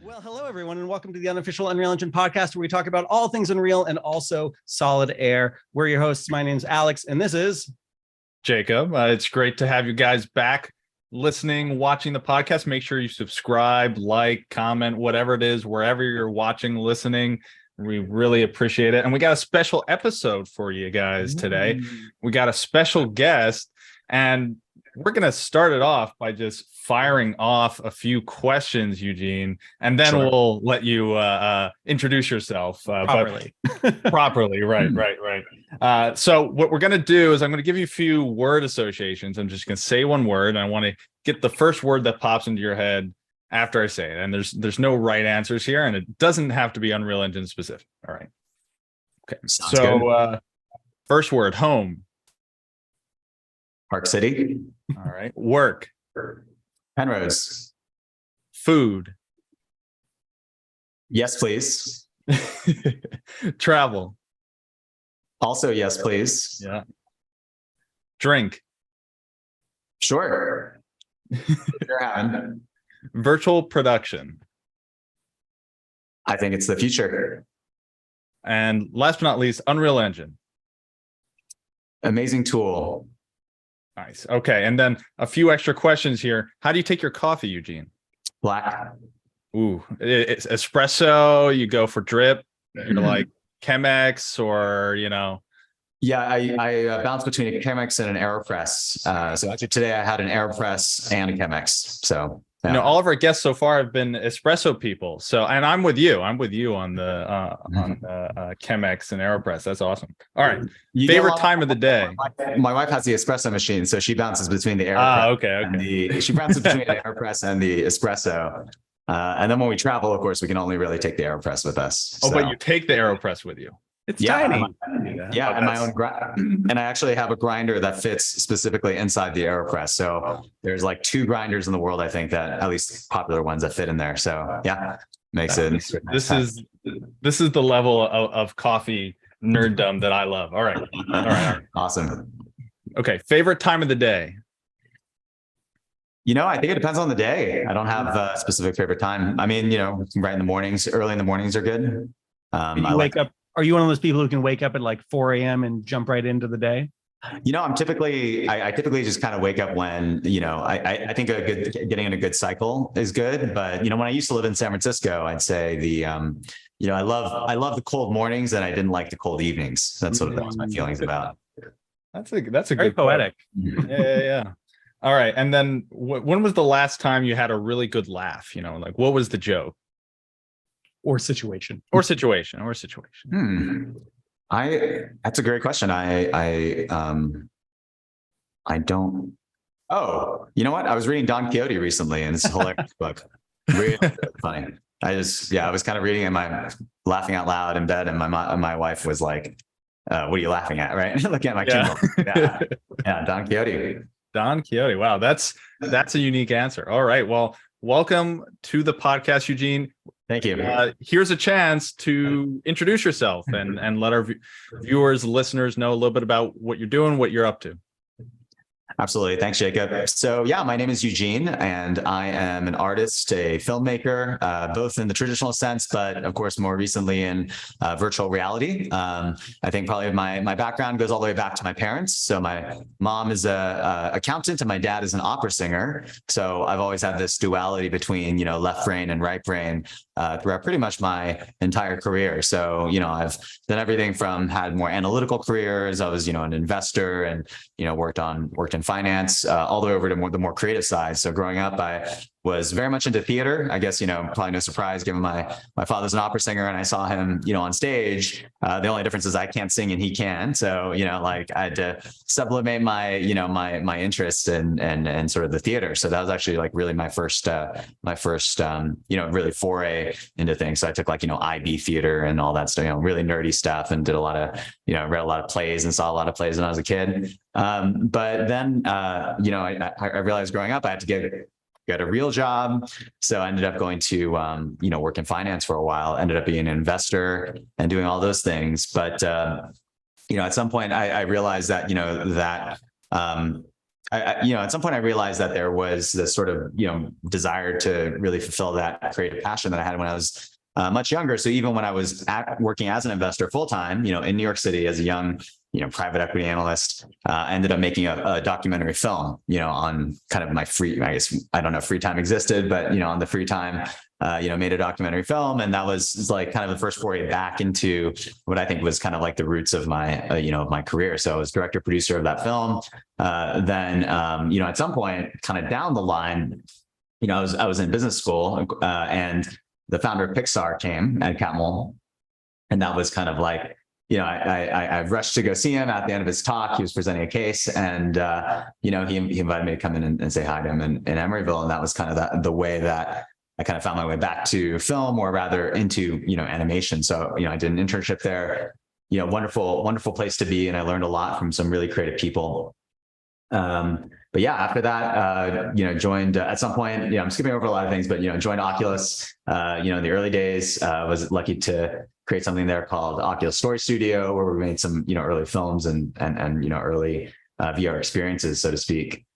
Well, hello, everyone, and welcome to the Unofficial Unreal Engine podcast, where we talk about all things Unreal and also Solid Air. We're your hosts. My name's Alex, and this is Jacob. It's great to have you guys back listening, watching the podcast. Make sure you subscribe, like, comment, whatever it is, wherever you're watching, listening. We really appreciate it. And we got a special episode for you guys today. We got a special guest, and we're going to start it off by just firing off a few questions, Eugene, and then we'll let you introduce yourself properly. Properly, right. So what we're going to do is I'm going to give you a few word associations. I'm just going to say one word, and I want to get the first word that pops into your head after I say it. And there's no right answers here, and it doesn't have to be Unreal Engine specific. All right. Okay. Sounds good. First word, home. Park City. All right. Work. Penrose. Food. Yes, please. Travel. Also, yes, please. Yeah. Drink. Sure. You're having. Virtual production. I think it's the future. And last but not least, Unreal Engine. Amazing tool. Nice. Okay. And then a few extra questions here. How do you take your coffee, Eugene? Black. Ooh, it's espresso. You go for drip. You're like Chemex or, Yeah, I bounce between a Chemex and an AeroPress. So actually today I had an AeroPress and a Chemex. So yeah. All of our guests so far have been espresso people. So, and I'm with you. I'm with you on the Chemex and AeroPress. That's awesome. All right. Favorite time of the day. My wife has the espresso machine, so she bounces between the AeroPress. Okay. She bounces between the AeroPress and the espresso. And then when we travel, of course, we can only really take the AeroPress with us. Oh, but you take the AeroPress with you. It's tiny. Yeah, and my own and I actually have a grinder that fits specifically inside the AeroPress. So there's like 2 grinders in the world, I think, that at least popular ones that fit in there. So yeah, makes it. This is the level of coffee nerddom that I love. All right. Awesome. Okay, favorite time of the day. I think it depends on the day. I don't have a specific favorite time. I mean, right in the mornings, early in the mornings are good. I wake up. Are you one of those people who can wake up at like 4 a.m. and jump right into the day? I typically just kind of wake up when, I think getting in a good cycle is good. But, when I used to live in San Francisco, I'd say I love the cold mornings and I didn't like the cold evenings. That's what that was my feelings about. That's a very good poetic. Yeah. All right. And then when was the last time you had a really good laugh? Like what was the joke? Or situation. That's a great question. I don't. Oh, you know what? I was reading Don Quixote recently, and it's a hilarious book. Really funny. I was kind of reading it, laughing out loud in bed, and my wife was like, "What are you laughing at?" Right? Looking at my Kindle. Yeah, Don Quixote. Don Quixote. Wow, that's a unique answer. All right. Well, welcome to the podcast, Eugene. Thank you. Here's a chance to introduce yourself and let our viewers, listeners know a little bit about what you're doing, what you're up to. Absolutely. Thanks, Jacob. So yeah, my name is Eugene, and I am an artist, a filmmaker, both in the traditional sense, but of course, more recently in virtual reality. I think probably my background goes all the way back to my parents. So my mom is a accountant and my dad is an opera singer. So I've always had this duality between, left brain and right brain throughout pretty much my entire career. So, I've done everything from had more analytical careers. I was, an investor and, worked in finance, all the way over to the more creative side. So growing up, I was very much into theater. I guess, probably no surprise given my father's an opera singer and I saw him, on stage. The only difference is I can't sing and he can. So, I had to sublimate my, my interest and sort of the theater. So that was actually like really my first, really foray into things. So I took like, IB theater and all that stuff, really nerdy stuff, and did a lot of, read a lot of plays and saw a lot of plays when I was a kid. But then, I realized growing up, I had to get a real job. So I ended up going to, work in finance for a while, ended up being an investor and doing all those things. But, at some point I realized that, at some point I realized that there was this sort of, desire to really fulfill that creative passion that I had when I was much younger. So even when I was working as an investor full time, in New York City as a young, private equity analyst, I ended up making a documentary film, on kind of my free, I guess, I don't know if free time existed, but, on the free time, made a documentary film. And that was like kind of the first foray back into what I think was kind of like the roots of my, my career. So I was director, producer of that film. Then, at some point kind of down the line, I was in business school and the founder of Pixar came, Ed Catmull. And that was kind of like, I rushed to go see him at the end of his talk. He was presenting a case and, he invited me to come in and say hi to him in Emeryville. And that was kind of the way that I kind of found my way back to film, or rather into, animation. So, I did an internship there, wonderful place to be. And I learned a lot from some really creative people. But yeah, after that, joined at some point, I'm skipping over a lot of things, but, joined Oculus, in the early days, was lucky to create something there called Oculus Story Studio, where we made some, early films and early VR experiences, so to speak.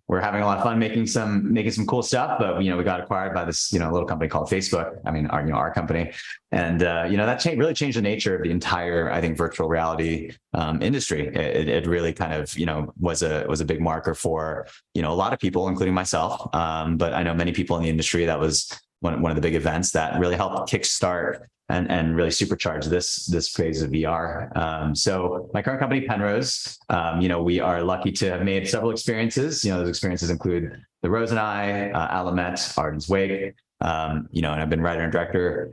We're having a lot of fun making some cool stuff, but we got acquired by this little company called Facebook. I mean, our company, and that really changed the nature of the entire, I think, virtual reality industry. It really kind of was a big marker for a lot of people, including myself. But I know many people in the industry. That was one of the big events that really helped kickstart and really supercharge this phase of VR. So my current company, Penrose, we are lucky to have made several experiences. Those experiences include The Rose and I, Alamet, Arden's Wake, and I've been writer and director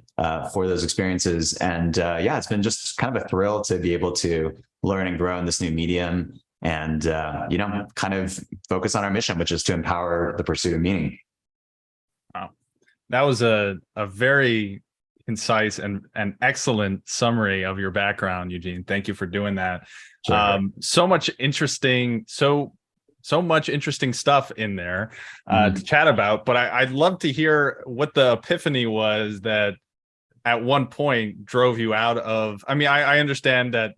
for those experiences. And it's been just kind of a thrill to be able to learn and grow in this new medium and, kind of focus on our mission, which is to empower the pursuit of meaning. Wow. That was a very concise and excellent summary of your background, Eugene. Thank you for doing that. Sure. So much interesting stuff in there to chat about. But I'd love to hear what the epiphany was that at one point drove you out of. I mean, I understand that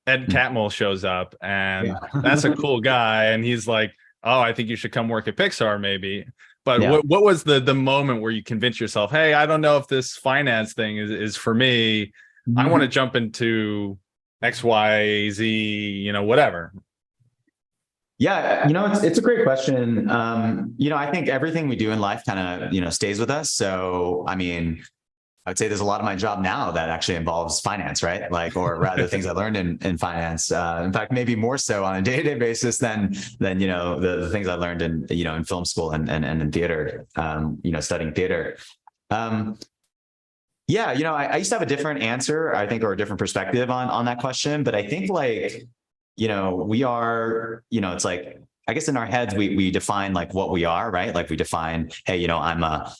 Ed Catmull shows up and that's a cool guy, and he's like, "Oh, I think you should come work at Pixar, maybe." But what was the moment where you convinced yourself, hey, I don't know if this finance thing is for me. I want to jump into X, Y, Z, whatever. Yeah, it's a great question. I think everything we do in life kind of, stays with us. So, I mean, I would say there's a lot of my job now that actually involves finance, right? Like, or rather things I learned in finance. In fact, maybe more so on a day-to-day basis than the things I learned in film school and in theater, studying theater. I used to have a different answer, I think, or a different perspective on that question. But I think we are, it's like, I guess in our heads, we define like what we are, right? Like we define, hey, I'm a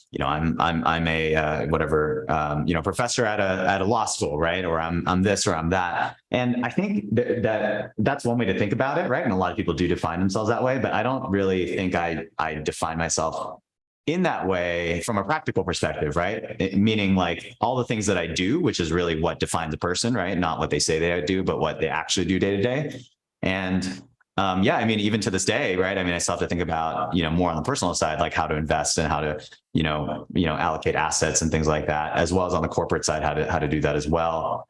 professor at a law school, right? Or I'm this or I'm that. And I think that's one way to think about it, right? And a lot of people do define themselves that way, but I don't really think I define myself in that way from a practical perspective, right? Meaning like all the things that I do, which is really what defines a person, right? Not what they say they do, but what they actually do day to day. And I mean, even to this day, right? I mean, I still have to think about, more on the personal side, like how to invest and how to, allocate assets and things like that, as well as on the corporate side, how to do that as well.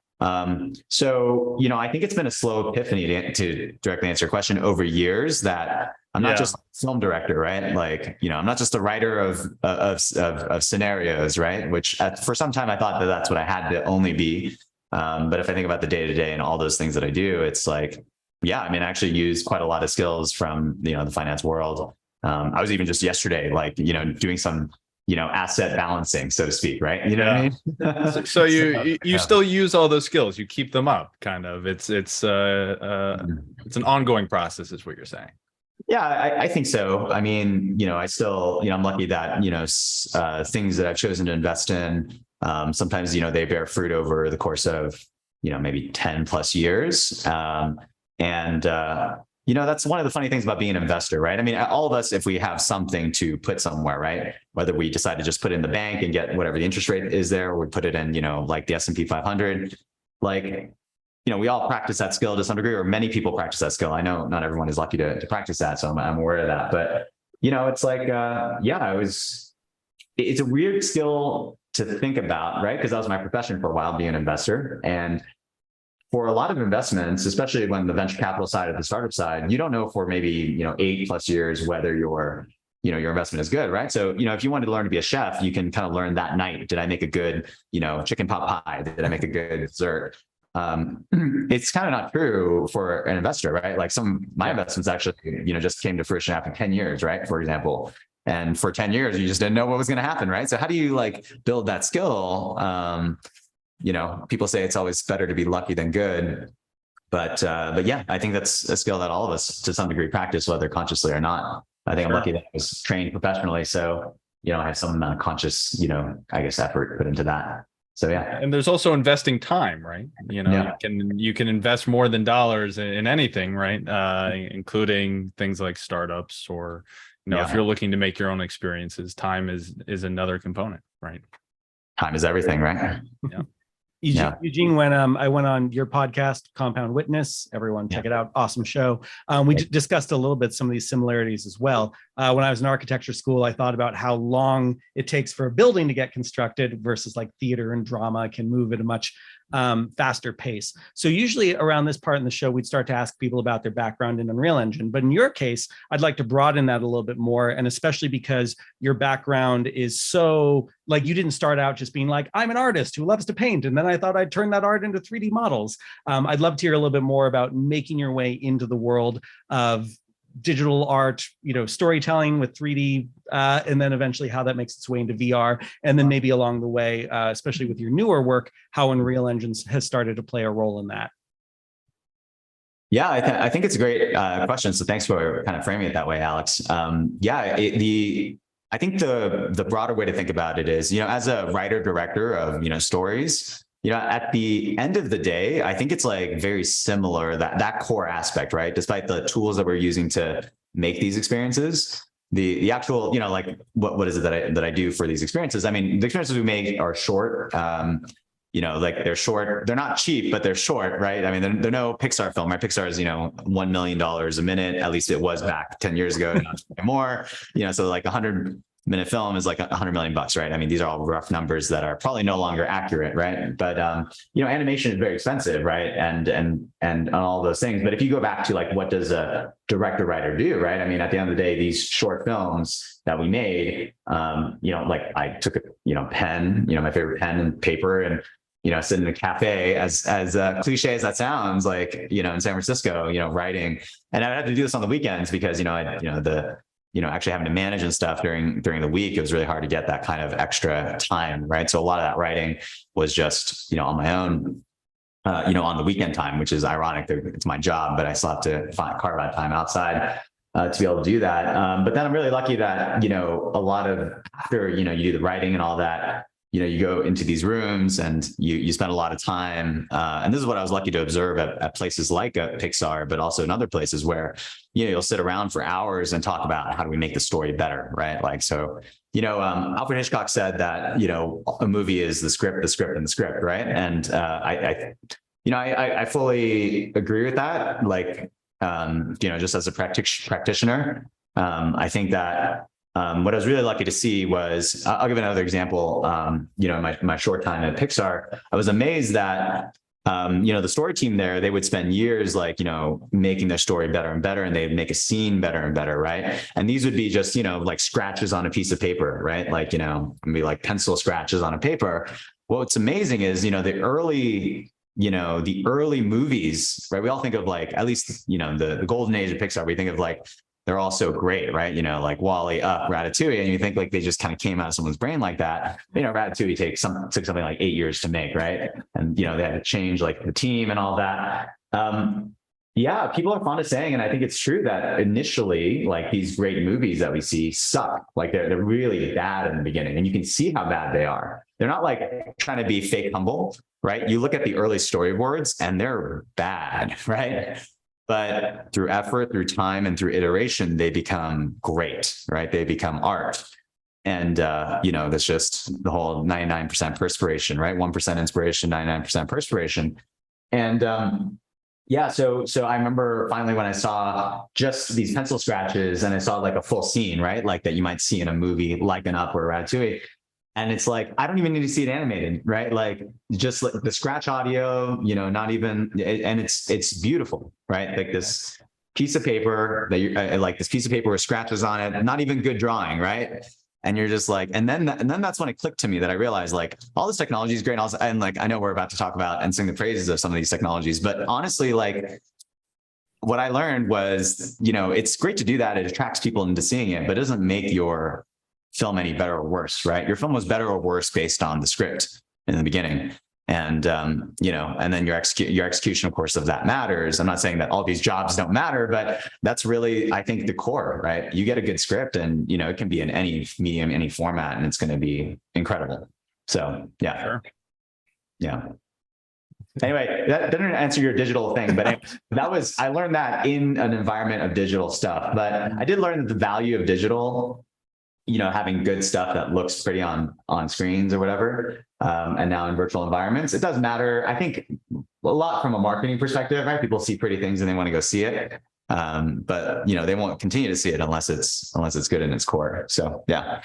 So, I think it's been a slow epiphany to directly answer your question over years that I'm not just a film director, right? Like, I'm not just a writer of scenarios, right? Which for some time I thought that that's what I had to only be. But if I think about the day to day and all those things that I do, it's like, I mean, I actually use quite a lot of skills from, the finance world. I was even just yesterday, like, doing some, asset balancing, so to speak, right? You know what I mean? So you still use all those skills, you keep them up kind of. It's an ongoing process is what you're saying. Yeah, I think so. I mean, I still, I'm lucky that, things that I've chosen to invest in, sometimes, they bear fruit over the course of, maybe 10 plus years. That's one of the funny things about being an investor, right? I mean, all of us, if we have something to put somewhere, right? Whether we decide to just put it in the bank and get whatever the interest rate is there, or we put it in, like the S&P 500, like we all practice that skill to some degree, or many people practice that skill. I know not everyone is lucky to practice that, so I'm aware of that. But it's like, it's a weird skill to think about, right? Because that was my profession for a while, being an investor. And for a lot of investments, especially when the venture capital side or the startup side, you don't know for maybe 8+ years whether your investment is good, right? So, if you wanted to learn to be a chef, you can kind of learn that night. Did I make a good, chicken pot pie? Did I make a good dessert? It's kind of not true for an investor, right? Like my investments actually, just came to fruition after 10 years, right? For example. And for 10 years, you just didn't know what was going to happen, right? So how do you build that skill? People say it's always better to be lucky than good. But yeah, I think that's a skill that all of us to some degree practice, whether consciously or not. I think I'm lucky that I was trained professionally. So, I have some amount of conscious, effort put into that. So yeah. And there's also investing time, right? You can invest more than dollars in anything, right? Including things like startups, or if you're looking to make your own experiences, time is another component, right? Time is everything, right? Yeah. Eugene, when I went on your podcast, Compound Witness, everyone check it out. Awesome show. We discussed a little bit some of these similarities as well. When I was in architecture school, I thought about how long it takes for a building to get constructed versus like theater and drama can move at a much faster pace. So usually around this part in the show, we'd start to ask people about their background in Unreal Engine. But in your case, I'd like to broaden that a little bit more. And especially because your background is so, like, you didn't start out just being like, I'm an artist who loves to paint, and then I thought I'd turn that art into 3D models. I'd love to hear a little bit more about making your way into the world of digital art, storytelling with 3D, and then eventually how that makes its way into VR. And then maybe along the way, especially with your newer work, how Unreal Engine has started to play a role in that. Yeah, I think it's a great question. So thanks for kind of framing it that way, Alex. I think the broader way to think about it is, as a writer director of, stories, at the end of the day, I think it's like very similar, that core aspect, right? Despite the tools that we're using to make these experiences, the actual, what is it that I do for these experiences? I mean, the experiences we make are short. They're short. They're not cheap, but they're short, right? I mean, they're no Pixar film, right? Pixar is, $1 million a minute. At least it was back 10 years ago, not more. So like 100-minute film is like $100 million, right? I mean, these are all rough numbers that are probably no longer accurate, right? But animation is very expensive, right? And all those things. But if you go back to like, what does a director writer do, right? I mean, at the end of the day, these short films that we made, like I took a pen, my favorite pen and paper, and sit in a cafe, as cliche as that sounds, like, in San Francisco, writing. And I had to do this on the weekends because, actually having to manage and stuff during the week, it was really hard to get that kind of extra time, right? So a lot of that writing was just, on my own, on the weekend time, which is ironic. It's my job, but I still have to carve out time outside to be able to do that. But then I'm really lucky that, a lot of after, you do the writing and all that, you go into these rooms and you spend a lot of time. And this is what I was lucky to observe at places like Pixar, but also in other places where, you'll sit around for hours and talk about how do we make the story better, right? Like, so, Alfred Hitchcock said that, a movie is the script, and the script, right? And I fully agree with that. Like, just as a practitioner, I think that what I was really lucky to see was, I'll give another example. My short time at Pixar, I was amazed that, the story team there, they would spend years making their story better and better, and they'd make a scene better and better, right? And these would be just, like scratches on a piece of paper, right? Like, be like pencil scratches on a paper. What's amazing is, the early movies, right? We all think of like, at least, the golden age of Pixar, we think of like, they're all so great, right? Like Wall-E, Up, Ratatouille, and you think like they just kind of came out of someone's brain like that. Ratatouille took something like 8 years to make, right? And they had to change like the team and all that. People are fond of saying, and I think it's true, that initially, like, these great movies that we see suck. Like they're really bad in the beginning, and you can see how bad they are. They're not like trying to be fake humble, right? You look at the early storyboards and they're bad, right? But through effort, through time, and through iteration, they become great, right? They become art. And, that's just the whole 99% perspiration, right? 1% inspiration, 99% perspiration. And yeah, so I remember finally when I saw just these pencil scratches and I saw like a full scene, right? Like that you might see in a movie like an Up or Ratatouille. And it's like, I don't even need to see it animated, right? Like just like the scratch audio, you know, not even, and it's beautiful, right? Like this piece of paper that you like this piece of paper with scratches on it, not even good drawing, right? And you're just like, and then that's when it clicked to me that I realized like all this technology is great. And like, I know we're about to talk about and sing the praises of some of these technologies, but honestly, like what I learned was, you know, it's great to do that. It attracts people into seeing it, but it doesn't make your film any better or worse, right? Your film was better or worse based on the script in the beginning. And, you know, and then your execution, of course, of that matters. I'm not saying that all these jobs don't matter, but that's really, I think, the core, right? You get a good script and, you know, it can be in any medium, any format, and it's going to be incredible. So, yeah. Sure. Yeah. Anyway, that didn't answer your digital thing, but I learned that in an environment of digital stuff. But I did learn that the value of digital, you know, having good stuff that looks pretty on screens or whatever, and now in virtual environments, it does matter. I think a lot from a marketing perspective, right? People see pretty things and they want to go see it, but you know, they won't continue to see it unless it's good in its core. So yeah.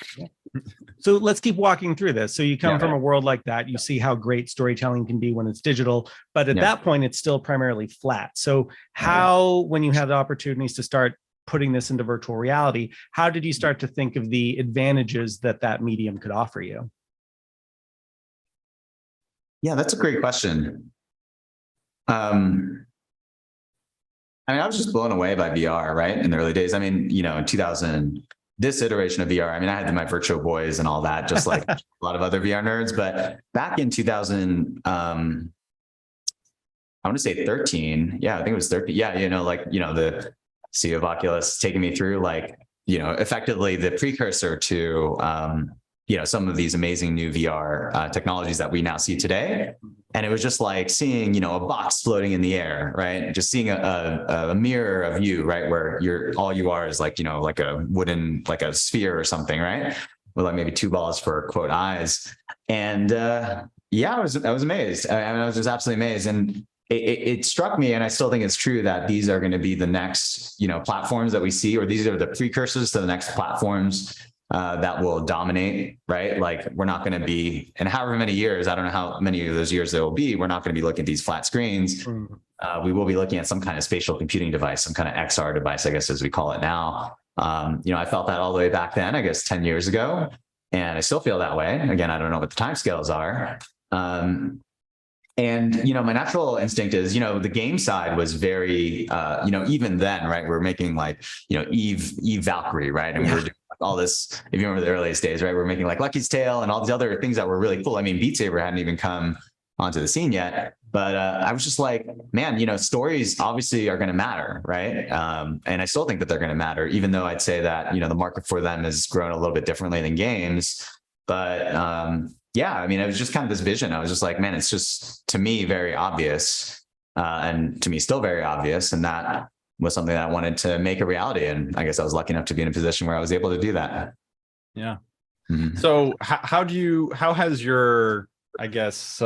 So let's keep walking through this. So you come from a world like that, you see how great storytelling can be when it's digital, but at that point, it's still primarily flat. So how, when you have the opportunities to start putting this into virtual reality, how did you start to think of the advantages that that medium could offer you? Yeah, that's a great question. I mean, I was just blown away by VR, right? In the early days. I mean, you know, in 2000, this iteration of VR, I mean, I had my Virtual Boys and all that, just like a lot of other VR nerds. But back in 2000, I want to say 13. Yeah, I think it was 13. Yeah, you know, like, you know, the CEO of Oculus taking me through, like, you know, effectively the precursor to, you know, some of these amazing new VR technologies that we now see today. And it was just like seeing, you know, a box floating in the air, right? Just seeing a mirror of you, right? Where all you are is like, you know, like a wooden, like a sphere or something, right? With like maybe two balls for quote eyes. And yeah, I was amazed. I mean, I was just absolutely amazed. And it struck me, and I still think it's true, that these are going to be the next, you know, platforms that we see, or these are the precursors to the next platforms that will dominate, right? Like, we're not going to be, in however many years, I don't know how many of those years there will be, we're not going to be looking at these flat screens. We will be looking at some kind of spatial computing device, some kind of XR device, I guess, as we call it now. You know, I felt that all the way back then, I guess 10 years ago, and I still feel that way. Again, I don't know what the timescales are. And, you know, my natural instinct is, you know, the game side was very, you know, even then, right, we're making like, you know, Eve Valkyrie, right? And we were doing all this, if you remember the earliest days, right, we're making like Lucky's Tale and all these other things that were really cool. I mean, Beat Saber hadn't even come onto the scene yet, but I was just like, man, you know, stories obviously are going to matter, right? And I still think that they're going to matter, even though I'd say that, you know, the market for them has grown a little bit differently than games. But yeah, I mean, it was just kind of this vision. I was just like, man, it's just, to me, very obvious, and to me still very obvious. And that was something that I wanted to make a reality. And I guess I was lucky enough to be in a position where I was able to do that. Yeah. Mm-hmm. So how has your, I guess,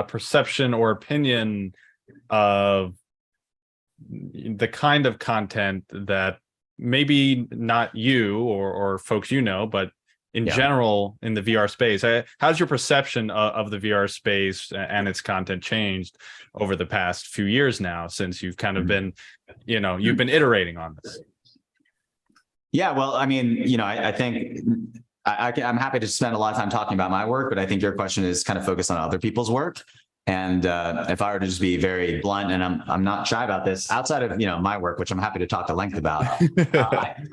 perception or opinion of the kind of content that maybe not you or folks you know, but in general in the VR space, how's your perception of the VR space and its content changed over the past few years now, since you've kind of been, you know, you've been iterating on this? Yeah, well, I mean, you know, I think I'm happy to spend a lot of time talking about my work, but I think your question is kind of focused on other people's work. And if I were to just be very blunt, and I'm not shy about this, outside of, you know, my work, which I'm happy to talk at length about,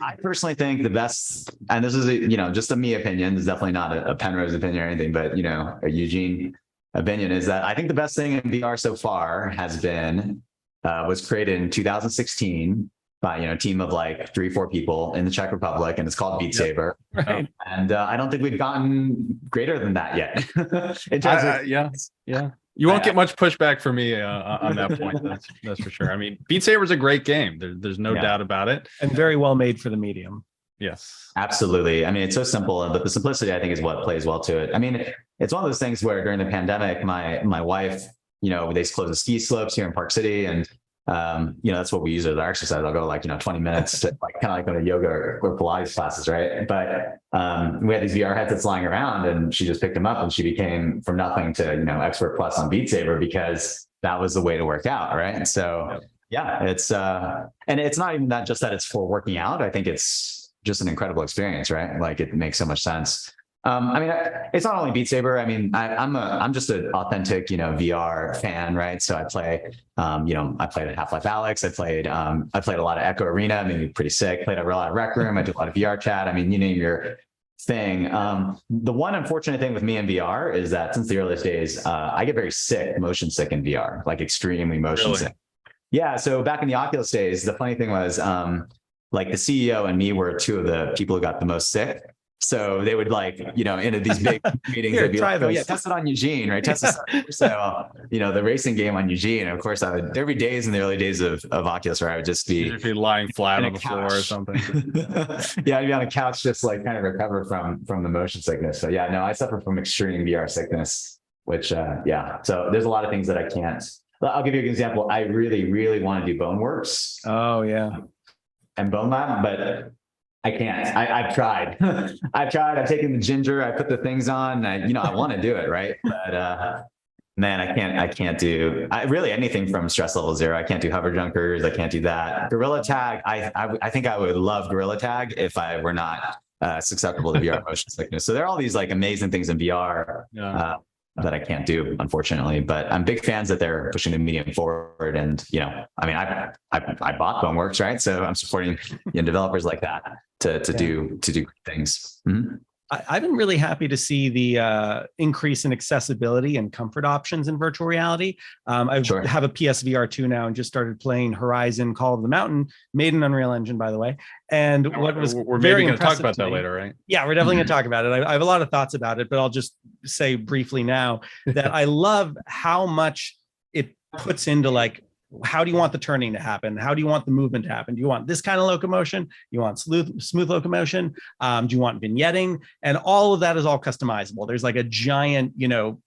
I personally think the best, and this is you know, just a me opinion, it's definitely not a Penrose opinion or anything, but, you know, a Eugene opinion, is that I think the best thing in VR so far has been was created in 2016 by, you know, a team of like 3-4 people in the Czech Republic, and it's called Beat Saber. Right. And I don't think we've gotten greater than that yet. In terms of, yeah. You won't get much pushback from me on that point. That's for sure. I mean, Beat Saber is a great game. There's no doubt about it, and very well made for the medium. Yes, absolutely. I mean, it's so simple, but the simplicity, I think, is what plays well to it. I mean, it's one of those things where during the pandemic, my wife they close the ski slopes here in Park City, and that's what we use as our exercise. I'll go like 20 minutes to like kind of like go to yoga or Pilates classes, right? But we had these VR headsets lying around, and she just picked them up, and she became from nothing to expert plus on Beat Saber because that was the way to work out, right? So yeah, it's and it's not even that it's for working out. I think it's just an incredible experience, right? Like it makes so much sense. It's not only Beat Saber. I mean, I'm just an authentic, VR fan, right? So I play, I played at Half-Life Alyx. I played a lot of Echo Arena, made me pretty sick. Played a lot of Rec Room. I do a lot of VR chat. I mean, you name your thing. The one unfortunate thing with me in VR is that since the earliest days, I get very sick, motion sick in VR, like extremely motion sick. Yeah. So back in the Oculus days, the funny thing was, like the CEO and me were two of the people who got the most sick. So they would into these big meetings, they'd be like, oh yeah, test it on Eugene, right? Test it. So, the racing game on Eugene. Of course, there'd be days in the early days of Oculus where I would just be lying flat on the floor or something. Yeah, I'd be on a couch, just like kind of recover from the motion sickness. So yeah, no, I suffer from extreme VR sickness, which, so there's a lot of things that I can't. I'll give you an example. I really, really want to do Boneworks. Oh yeah. And Bone Lab, but I can't. I've tried. I've taken the ginger. I put the things on. I want to do it, right? But man, I can't do really anything from stress level 0. I can't do hover junkers. I can't do that. Gorilla Tag. I think I would love Gorilla Tag if I were not susceptible to VR motion sickness. So there are all these like amazing things in VR. That I can't do, unfortunately, but I'm big fans that they're pushing the medium forward. And, I bought Boneworks, right? So I'm supporting developers like that to do things. Mm-hmm. I've been really happy to see the increase in accessibility and comfort options in virtual reality. I have a PSVR 2 now and just started playing Horizon Call of the Mountain, made in Unreal Engine, by the way. And we're maybe going to talk about that later, right? Yeah, we're definitely going to talk about it. I have a lot of thoughts about it, but I'll just say briefly now that I love how much it puts into like, how do you want the turning to happen? How do you want the movement to happen? Do you want this kind of locomotion? You want smooth locomotion? Do you want vignetting? And all of that is all customizable. There's like a giant,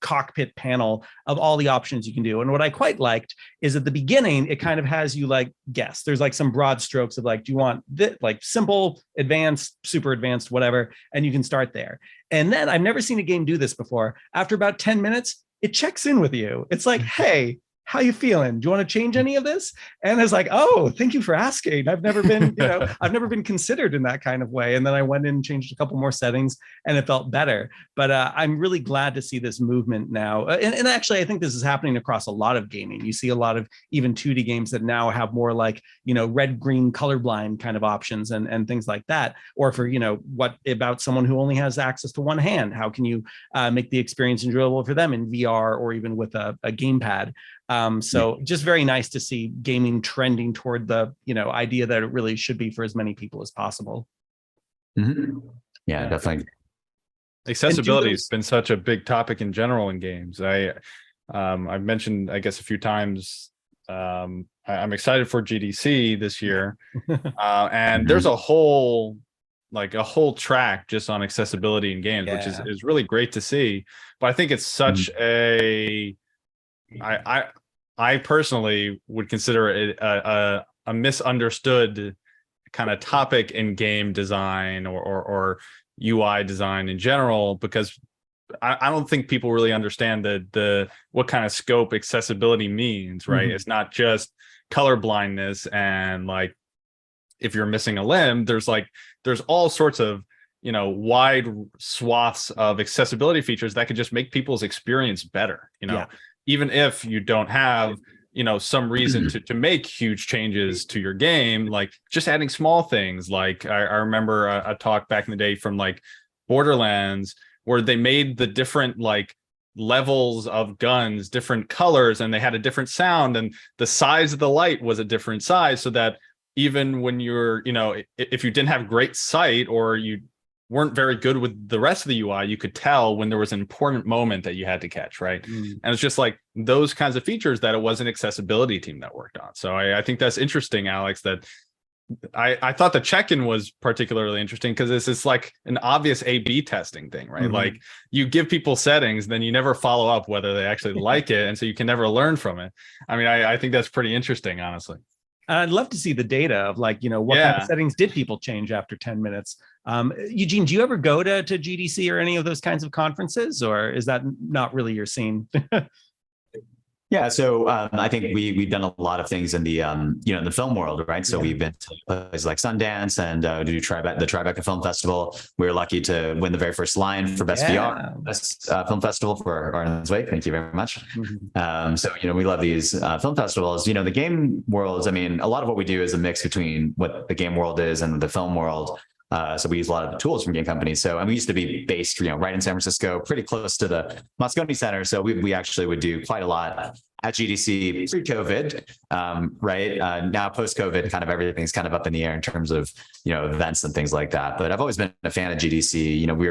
cockpit panel of all the options you can do. And what I quite liked is at the beginning, it kind of has you like guess. There's like some broad strokes of like, do you want this, like simple, advanced, super advanced, whatever, and you can start there. And then I've never seen a game do this before. After about 10 minutes, it checks in with you. It's like, hey, how you feeling? Do you want to change any of this? And I was like, oh, thank you for asking. I've never been, I've never been considered in that kind of way. And then I went in and changed a couple more settings and it felt better. But I'm really glad to see this movement now. And actually, I think this is happening across a lot of gaming. You see a lot of even 2D games that now have more like, red, green, colorblind kind of options and things like that. Or for, what about someone who only has access to one hand? How can you make the experience enjoyable for them in VR or even with a gamepad? So just very nice to see gaming trending toward the, idea that it really should be for as many people as possible. Mm-hmm. Yeah, definitely. Accessibility has been such a big topic in general in games. I've mentioned, I guess, a few times, I'm excited for GDC this year. And there's a whole track just on accessibility in games, which is really great to see. But I think it's such I personally would consider it a misunderstood kind of topic in game design or UI design in general, because I don't think people really understand the what kind of scope accessibility means, right? Mm-hmm. It's not just color blindness and like if you're missing a limb, there's all sorts of wide swaths of accessibility features that could just make people's experience better, even if you don't have, some reason to make huge changes to your game, like just adding small things. Like I remember a talk back in the day from like Borderlands where they made the different like levels of guns, different colors, and they had a different sound, and the size of the light was a different size, so that even when you're, if you didn't have great sight or you weren't very good with the rest of the UI, you could tell when there was an important moment that you had to catch, right? And it's just like those kinds of features that it was an accessibility team that worked on. So I think that's interesting, Alex, that I thought the check-in was particularly interesting because this is like an obvious A/B testing thing, right? Like you give people settings, then you never follow up whether they actually like it, and so you can never learn from it. I mean, I think that's pretty interesting, honestly. I'd love to see the data of like, what kind of settings did people change after 10 minutes? Eugene, do you ever go to GDC or any of those kinds of conferences, or is that not really your scene? Yeah, so I think we've done a lot of things in the in the film world, right? So we've been to places like Sundance and to do the Tribeca Film Festival. We were lucky to win the very first Lion for Best VR, Best Film Festival for Arden's Wake. Thank you very much. So we love these film festivals. The game worlds. I mean, a lot of what we do is a mix between what the game world is and the film world. So we use a lot of the tools from game companies. So we used to be based, right in San Francisco, pretty close to the Moscone Center. So we actually would do quite a lot at GDC pre-COVID, right? Now post-COVID, kind of everything's kind of up in the air in terms of events and things like that. But I've always been a fan of GDC. We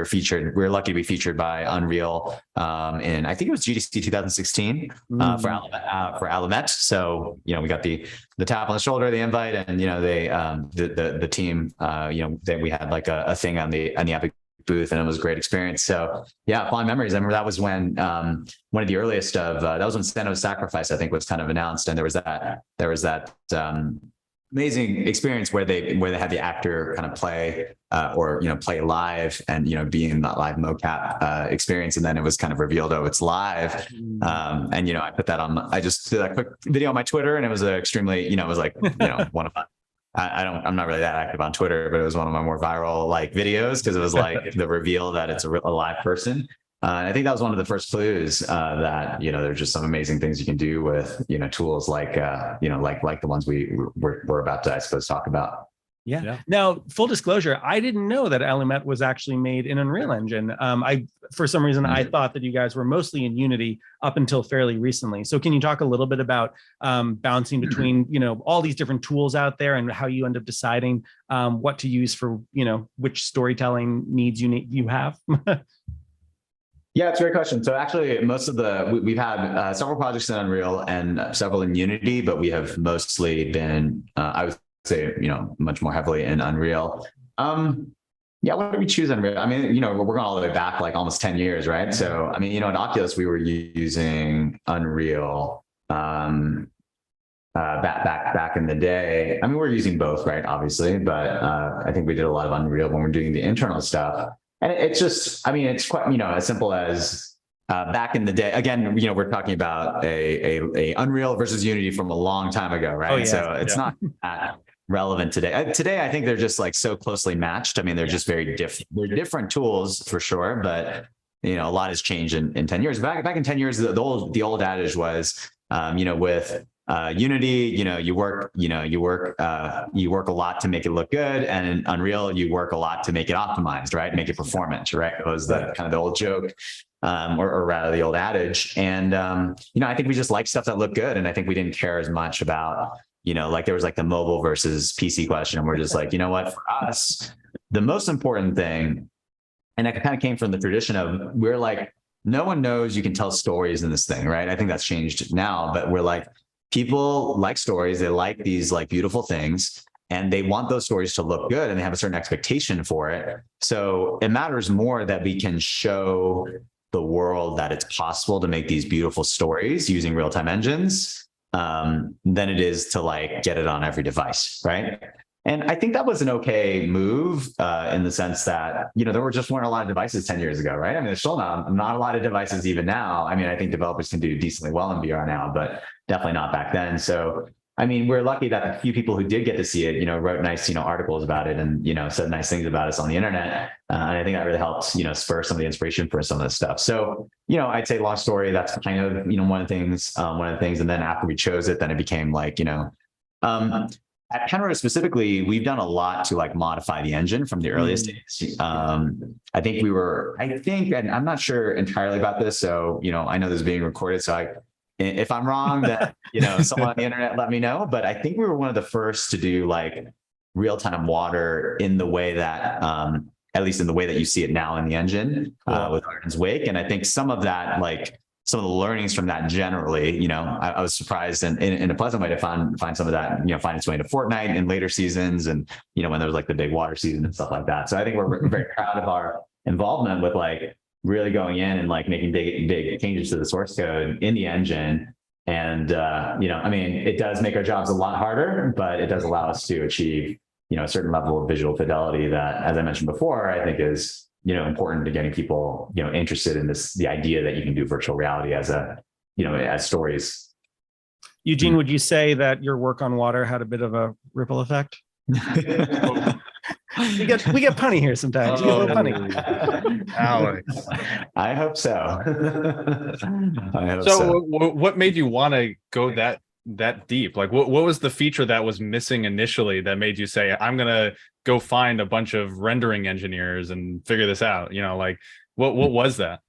were lucky to be featured by Unreal in, I think it was GDC 2016 for Alumet. So we got the tap on the shoulder, the invite, and the team. We had like a thing on the Epic booth, and it was a great experience. So yeah, fond memories. I remember that was when one of the earliest of that was when Senna's Sacrifice, I think, was kind of announced, and there was that amazing experience where they had the actor kind of play play live and be in that live mocap experience, and then it was kind of revealed, oh, it's live. And I put that on. I just did a quick video on my Twitter, and it was extremely it was like one of my. I'm not really that active on Twitter, but it was one of my more viral videos because it was like the reveal that it's a live person. And I think that was one of the first clues that there's just some amazing things you can do with tools like the ones we're about to, I suppose, talk about. Yeah. Now, full disclosure, I didn't know that Alumet was actually made in Unreal Engine. For some reason, I thought that you guys were mostly in Unity up until fairly recently. So can you talk a little bit about bouncing between, all these different tools out there and how you end up deciding what to use for, which storytelling needs you have? Yeah, it's a great question. So actually, we've had several projects in Unreal and several in Unity, but we have mostly been, I would say, much more heavily in Unreal. What did we choose Unreal? I mean, we're going all the way back like almost 10 years, right? So, I mean, at Oculus, we were using Unreal back in the day. I mean, we're using both, right? Obviously, but I think we did a lot of Unreal when we're doing the internal stuff. And it's just, I mean, it's quite, as simple as back in the day. Again, we're talking about a Unreal versus Unity from a long time ago, right? Oh, yeah. So it's not relevant today. Today, I think they're just like so closely matched. I mean, they're just very different. They're different tools for sure, but a lot has changed in 10 years. Back in 10 years, the old adage was, with Unity, you work a lot to make it look good, and in Unreal, you work a lot to make it optimized, right? Make it performant, right? It was the kind of the old joke, or rather the old adage. And I think we just like stuff that looked good, and I think we didn't care as much about there was like the mobile versus PC question, and we're just like, what, for us, the most important thing, and it kind of came from the tradition of we're like, no one knows you can tell stories in this thing, right? I think that's changed now, but we're like, people like stories. They like these beautiful things, and they want those stories to look good, and they have a certain expectation for it. So it matters more that we can show the world that it's possible to make these beautiful stories using real-time engines than it is to get it on every device, right? And I think that was an okay move in the sense that, there weren't a lot of devices 10 years ago, right? I mean, there's still not a lot of devices even now. I mean, I think developers can do decently well in VR now, but definitely not back then. So, I mean, we're lucky that the few people who did get to see it, wrote nice, articles about it and, said nice things about us on the internet. And I think that really helped, spur some of the inspiration for some of this stuff. So, I'd say long story, that's kind of, one of the things. And then after we chose it, then it became at Penrose specifically, we've done a lot to modify the engine from the earliest days. I think, and I'm not sure entirely about this, so I know this is being recorded, so if I'm wrong, that someone on the internet let me know. But I think we were one of the first to do real-time water in the way that, at least in the way that you see it now in the engine with Arden's Wake, and I think some of that some of the learnings from that generally, I was surprised in a pleasant way to find some of that, find its way into Fortnite in later seasons, and when there was like the big water season and stuff like that. So I think we're very proud of our involvement with like really going in and like making big changes to the source code in the engine. And it does make our jobs a lot harder, but it does allow us to achieve a certain level of visual fidelity that, as I mentioned before, I think is important to getting people interested in the idea that you can do virtual reality as as stories. Eugene, would you say that your work on water had a bit of a ripple effect? we get punny here sometimes. You get a little punny. Alex, I hope so. What made you want to go that deep? Like, what was the feature that was missing initially that made you say, I'm gonna go find a bunch of rendering engineers and figure this out? What was that?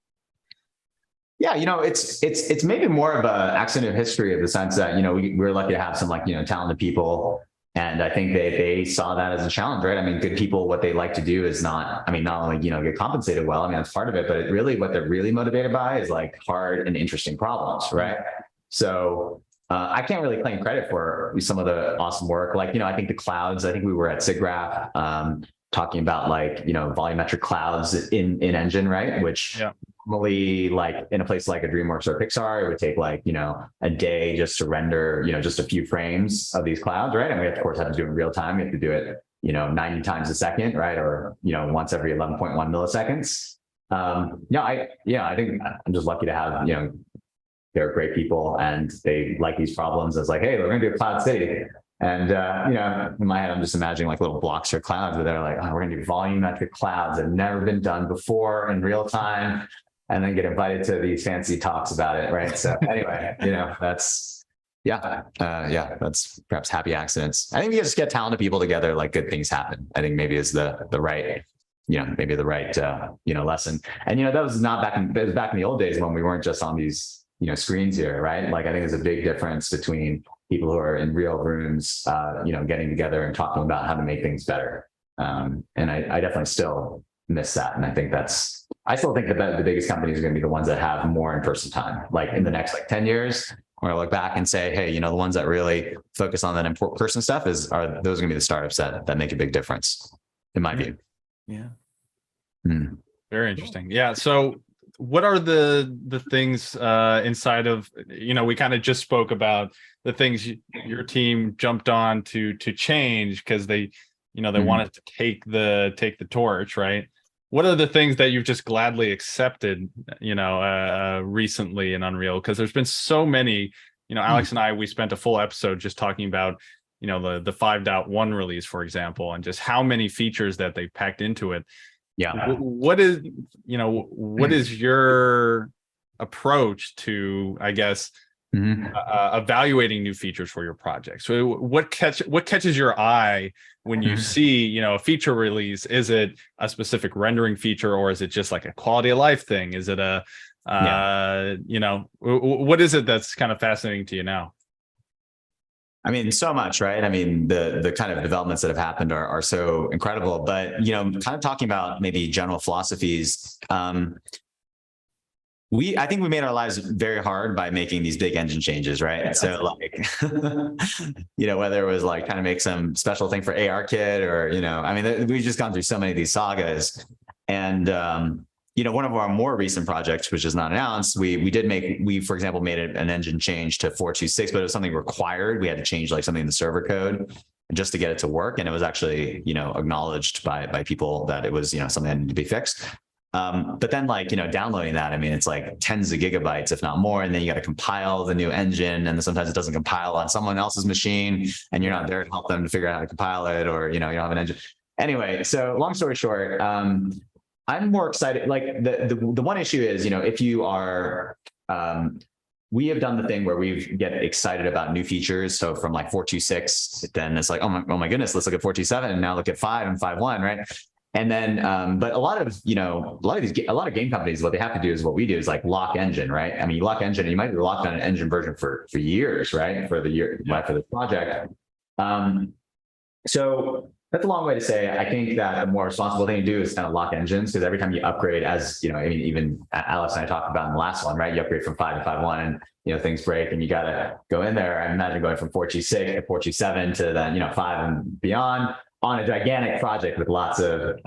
Yeah, it's maybe more of an accident of history, of the sense that we're lucky to have some talented people, and I think they saw that as a challenge, right? I mean, good people, what they like to do is not only get compensated well. I mean, that's part of it, but what they're really motivated by is like hard and interesting problems, right? So I can't really claim credit for some of the awesome work. Like, I think the clouds, I think we were at SIGGRAPH talking about like, volumetric clouds in engine, right? Which normally, like in a place like a DreamWorks or Pixar, it would take like, a day just to render, just a few frames of these clouds, right? And we, of course, have to do it in real time. We have to do it, 90 times a second, right? Or, once every 11.1 milliseconds. I think I'm just lucky to have, they're great people and they like these problems. It's like, hey, we're going to do a cloud city. And, in my head, I'm just imagining like little blocks or clouds where they're like, oh, we're going to do volumetric clouds that have never been done before in real time, and then get invited to these fancy talks about it. Right. So anyway, that's perhaps happy accidents. I think you just get talented people together, like good things happen. I think maybe is the right, maybe the right, lesson. And, that was not back in the old days when we weren't just on these, screens here, right? Like, I think there's a big difference between people who are in real rooms, getting together and talking about how to make things better. And I definitely still miss that. And I think I still think that the biggest companies are going to be the ones that have more in-person time. Like in the next 10 years, where I look back and say, hey, the ones that really focus on that important person stuff are those going to be the startups that make a big difference, in my view. Yeah. Very interesting. Yeah. So what are the things inside of, we kind of just spoke about the things your team jumped on to change because they wanted to take the torch, right? What are the things that you've just gladly accepted, recently in Unreal? Because there's been so many, Alex and I, we spent a full episode just talking about, the 5.1 release, for example, and just how many features that they packed into it. Yeah. What is your approach to, I guess, evaluating new features for your project? So what catches your eye when you see, a feature release? Is it a specific rendering feature, or is it just like a quality of life thing? Is it what is it that's kind of fascinating to you now? I mean, so much, right? I mean, the kind of developments that have happened are so incredible, but, kind of talking about maybe general philosophies, I think we made our lives very hard by making these big engine changes, right? Yeah. So like, whether it was like trying to make some special thing for ARKit or, we've just gone through so many of these sagas. And, one of our more recent projects, which is not announced, we for example, made an engine change to 4.2.6, but it was something required. We had to change like something in the server code just to get it to work. And it was actually, acknowledged by people that it was, something that needed to be fixed. But then downloading that, it's like tens of gigabytes, if not more. And then you got to compile the new engine. And then sometimes it doesn't compile on someone else's machine and you're not there to help them to figure out how to compile it, or, you don't have an engine. Anyway, so long story short, I'm more excited. Like the one issue is, if you are, we have done the thing where we get excited about new features. So from like 4.2.6, then it's like, oh my goodness, let's look at 4.2.7 and now look at 5 and 5.1, right? And then, but a lot of game companies, what they have to do is what we do is like lock engine, right? You lock engine and you might be locked on an engine version for years, right? For the project. So That's a long way to say. I think that the more responsible thing to do is kind of lock engines, because every time you upgrade, as you know, I mean, even Alex and I talked about in the last one, right? You upgrade from 5 to 5.1, and things break, and you got to go in there. I imagine going from 4G6 to 4G7 to then 5 and beyond on a gigantic project with lots of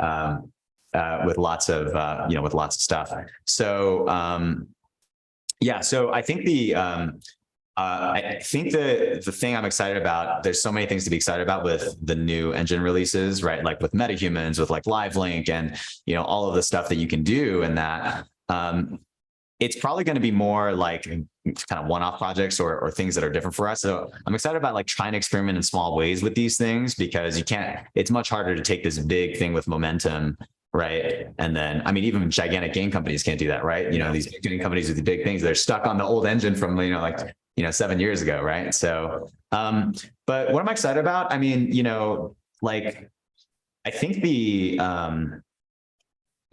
stuff. So yeah, so I think the thing I'm excited about, there's so many things to be excited about with the new engine releases, right? Like with MetaHumans, with like LiveLink, and all of the stuff that you can do, and that it's probably going to be more like kind of one-off projects or things that are different for us. So I'm excited about like trying to experiment in small ways with these things, because it's much harder to take this big thing with momentum, right? And then, I mean, even gigantic game companies can't do that, right? These big game companies with the big things, they're stuck on the old engine from, 7 years ago, right? So, but what am I excited about? I mean, like, I think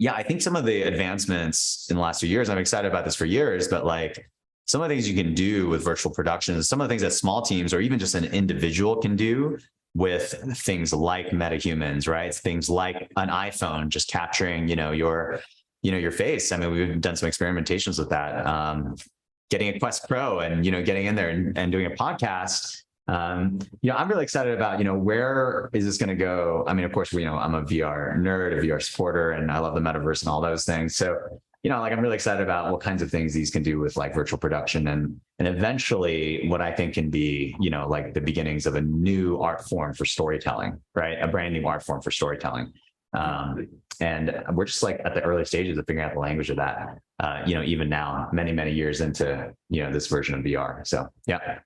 I think some of the advancements in the last few years, I'm excited about this for years, but like some of the things you can do with virtual productions, some of the things that small teams or even just an individual can do with things like MetaHumans, right? Things like an iPhone just capturing, your face. I mean, we've done some experimentations with that. Getting a Quest Pro and, getting in there and doing a podcast. I'm really excited about, where is this going to go? I mean, of course, I'm a VR nerd, a VR supporter, and I love the metaverse and all those things. So, like I'm really excited about what kinds of things these can do with like virtual production and eventually what I think can be, like the beginnings of a new art form for storytelling, right? A brand new art form for storytelling. And we're just like at the early stages of figuring out the language of that, even now, many, many years into, this version of VR. So, yeah.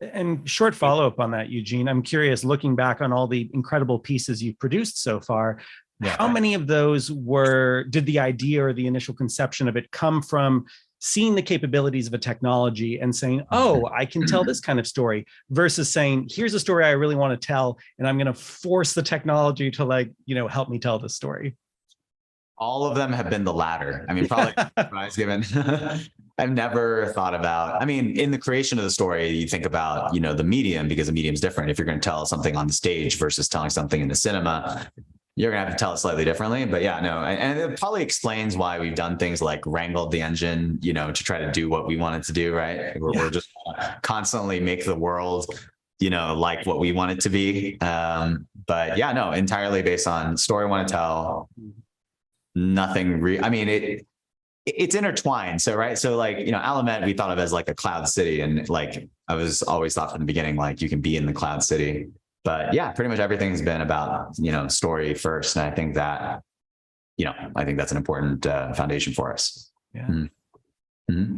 And short follow-up on that, Eugene, I'm curious, looking back on all the incredible pieces you've produced so far, how many of those did the idea or the initial conception of it come from seeing the capabilities of a technology and saying, oh, I can tell this kind of story, versus saying, here's a story I really want to tell, and I'm going to force the technology to help me tell the story? All of them have been the latter. I mean, probably surprise given. I've never thought about, I mean, in the creation of the story, you think about, the medium, because the medium's different. If you're going to tell something on the stage versus telling something in the cinema, you're going to have to tell it slightly differently. But yeah, no, and it probably explains why we've done things like wrangled the engine, to try to do what we wanted to do, right? We're just constantly make the world, like what we want it to be. But yeah, no, entirely based on story I want to tell. Nothing I mean, it's intertwined. So, right. So like, Alamet, we thought of as like a cloud city. And like, I was always thought from the beginning, like you can be in the cloud city, but yeah, pretty much everything's been about, story first. And I think that, I think that's an important foundation for us. Yeah. Mm-hmm.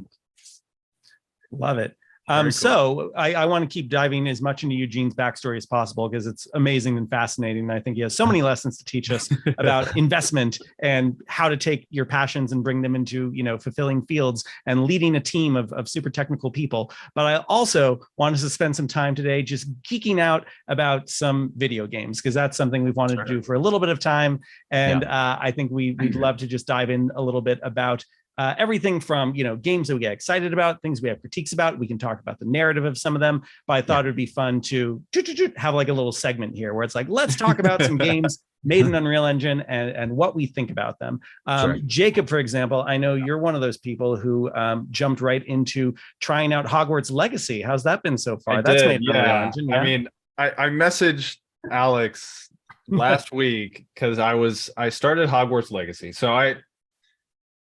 Love it. Cool. So I want to keep diving as much into Eugene's backstory as possible, because it's amazing and fascinating. And I think he has so many lessons to teach us about investment and how to take your passions and bring them into, fulfilling fields and leading a team of super technical people. But I also wanted to spend some time today just geeking out about some video games, because that's something we've wanted to do for a little bit of time. And I think we'd love to just dive in a little bit about everything from, games that we get excited about, things we have critiques about. We can talk about the narrative of some of them, but I thought it'd be fun to have like a little segment here where it's like, let's talk about some games made in Unreal Engine and what we think about them. Sure. Jacob, for example, I know you're one of those people who jumped right into trying out Hogwarts Legacy. How's that been so far? That's made in Unreal Engine. Yeah. I mean, I messaged Alex last week because I started Hogwarts Legacy. So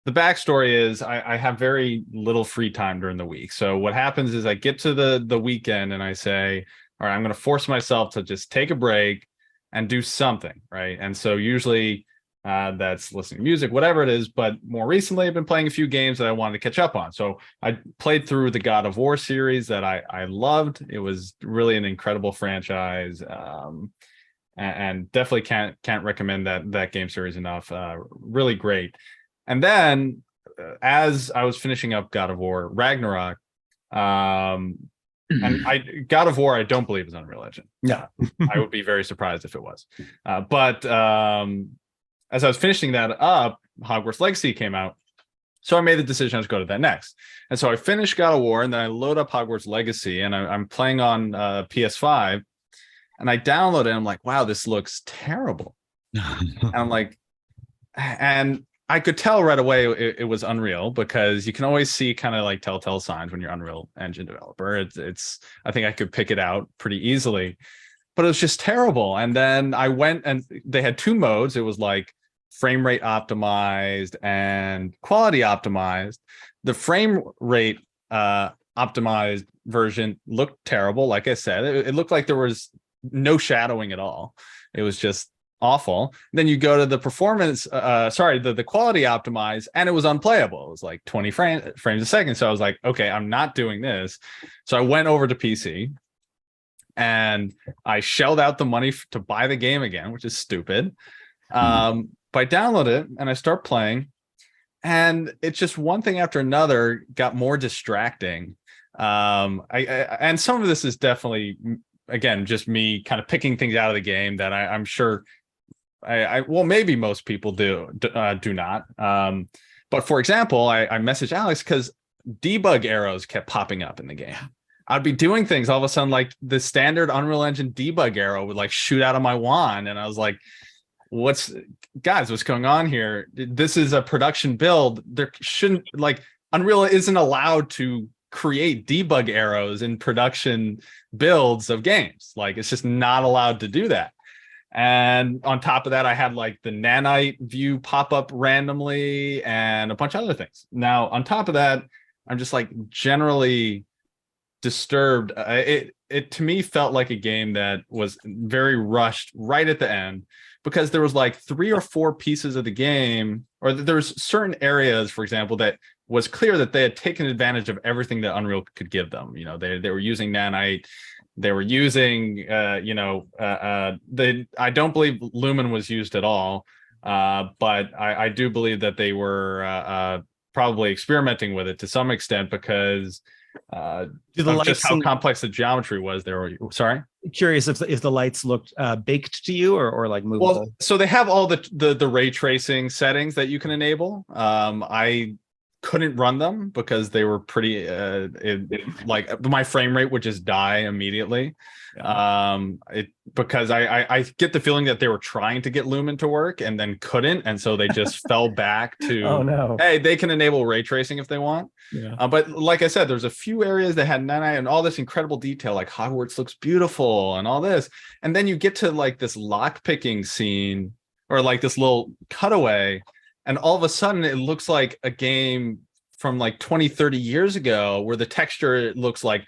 the backstory is I have very little free time during the week. So what happens is I get to the weekend and I say, all right, I'm going to force myself to just take a break and do something, right? And so usually that's listening to music, whatever it is. But more recently, I've been playing a few games that I wanted to catch up on. So I played through the God of War series that I loved. It was really an incredible franchise. And definitely can't recommend that game series enough. Really great. And then as I was finishing up God of War Ragnarok, and God of War, I don't believe is Unreal Engine. No. I would be very surprised if it was. But as I was finishing that up, Hogwarts Legacy came out. So I made the decision I was going to go to that next. And so I finished God of War, and then I load up Hogwarts Legacy, and I'm playing on PS5. And I downloaded it. And I'm like, wow, this looks terrible. And I'm like, and I could tell right away it was Unreal, because you can always see kind of like telltale signs when you're Unreal Engine developer. It's I think I could pick it out pretty easily, but it was just terrible. And then I went, and they had two modes. It was like frame rate optimized and quality optimized. The frame rate optimized version looked terrible. Like I said, it looked like there was no shadowing at all. It was just awful. Then you go to the performance, the quality optimized, and it was unplayable. It was like 20 frames a second. So I was like, okay, I'm not doing this. So I went over to PC and I shelled out the money to buy the game again, which is stupid. But I download it and I start playing, and it's just one thing after another got more distracting. And some of this is definitely, again, just me kind of picking things out of the game that I'm sure well, maybe most people do not. But for example, I messaged Alex because debug arrows kept popping up in the game. I'd be doing things, all of a sudden, like the standard Unreal Engine debug arrow would like shoot out of my wand, and I was like, what's going on here? This is a production build. There shouldn't, like, Unreal isn't allowed to create debug arrows in production builds of games. Like, it's just not allowed to do that. And on top of that, I had like the nanite view pop up randomly and a bunch of other things. Now, on top of that, I'm just like generally disturbed. It to me felt like a game that was very rushed right at the end, because there was like 3 or 4 pieces of the game, or there's certain areas, for example, that was clear that they had taken advantage of everything that Unreal could give them. You know, they were using nanite. They were using, I don't believe Lumen was used at all, but I do believe that they were probably experimenting with it to some extent, because just how complex the geometry was. Sorry? Curious if the lights looked baked to you or like movable. Well, so they have all the ray tracing settings that you can enable. I couldn't run them because they were pretty like my frame rate would just die immediately. Because I get the feeling that they were trying to get Lumen to work and then couldn't, and so they just fell back to, oh no, hey, they can enable ray tracing if they want. But like I said, there's a few areas that had nanite and all this incredible detail, like Hogwarts looks beautiful and all this, and then you get to like this lock picking scene or like this little cutaway, and all of a sudden it looks like a game from like 20, 30 years ago, where the texture looks like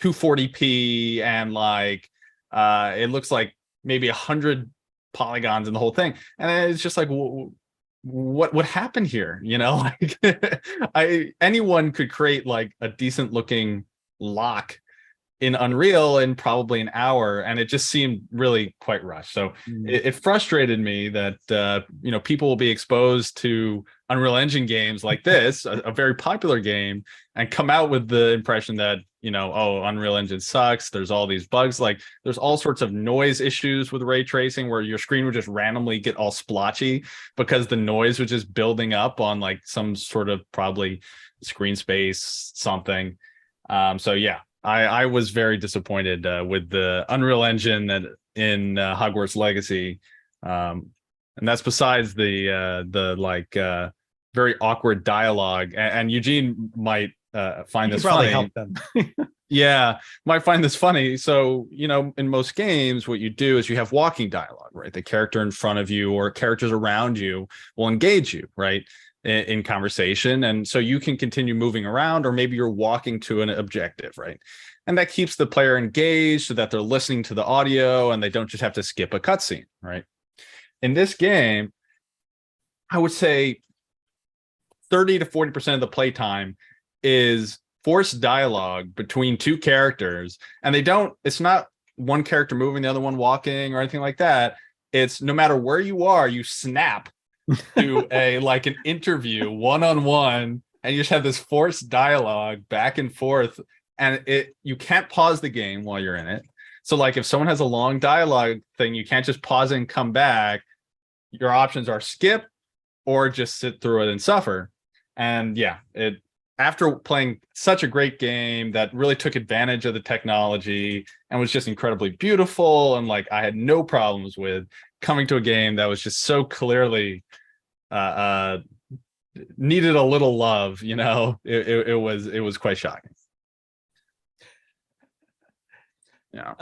240p and like it looks like maybe 100 polygons in the whole thing. And it's just like, what happened here? You know, like anyone could create like a decent looking lock in Unreal in probably an hour, and it just seemed really quite rushed. So it frustrated me that people will be exposed to Unreal Engine games like this, a very popular game, and come out with the impression that oh, Unreal Engine sucks. There's all these bugs. Like there's all sorts of noise issues with ray tracing, where your screen would just randomly get all splotchy because the noise was just building up on like some sort of probably screen space something. So yeah. I was very disappointed with the Unreal Engine that in Hogwarts Legacy, and that's besides the very awkward dialogue. And Eugene might find this funny. Help them. Yeah, might find this funny. So in most games, what you do is you have walking dialogue, right? The character in front of you or characters around you will engage you, right? In conversation, and so you can continue moving around, or maybe you're walking to an objective, right? And that keeps the player engaged so that they're listening to the audio and they don't just have to skip a cutscene, right? In this game, I would say 30 to 40% of the playtime is forced dialogue between two characters, and it's not one character moving, the other one walking or anything like that. It's no matter where you are, you snap to an interview one-on-one, and you just have this forced dialogue back and forth, and you can't pause the game while you're in it. So like if someone has a long dialogue thing, you can't just pause it and come back. Your options are skip or just sit through it and suffer. And yeah, after playing such a great game that really took advantage of the technology and was just incredibly beautiful, and like I had no problems with, coming to a game that was just so clearly needed a little love, it was quite shocking. Yeah.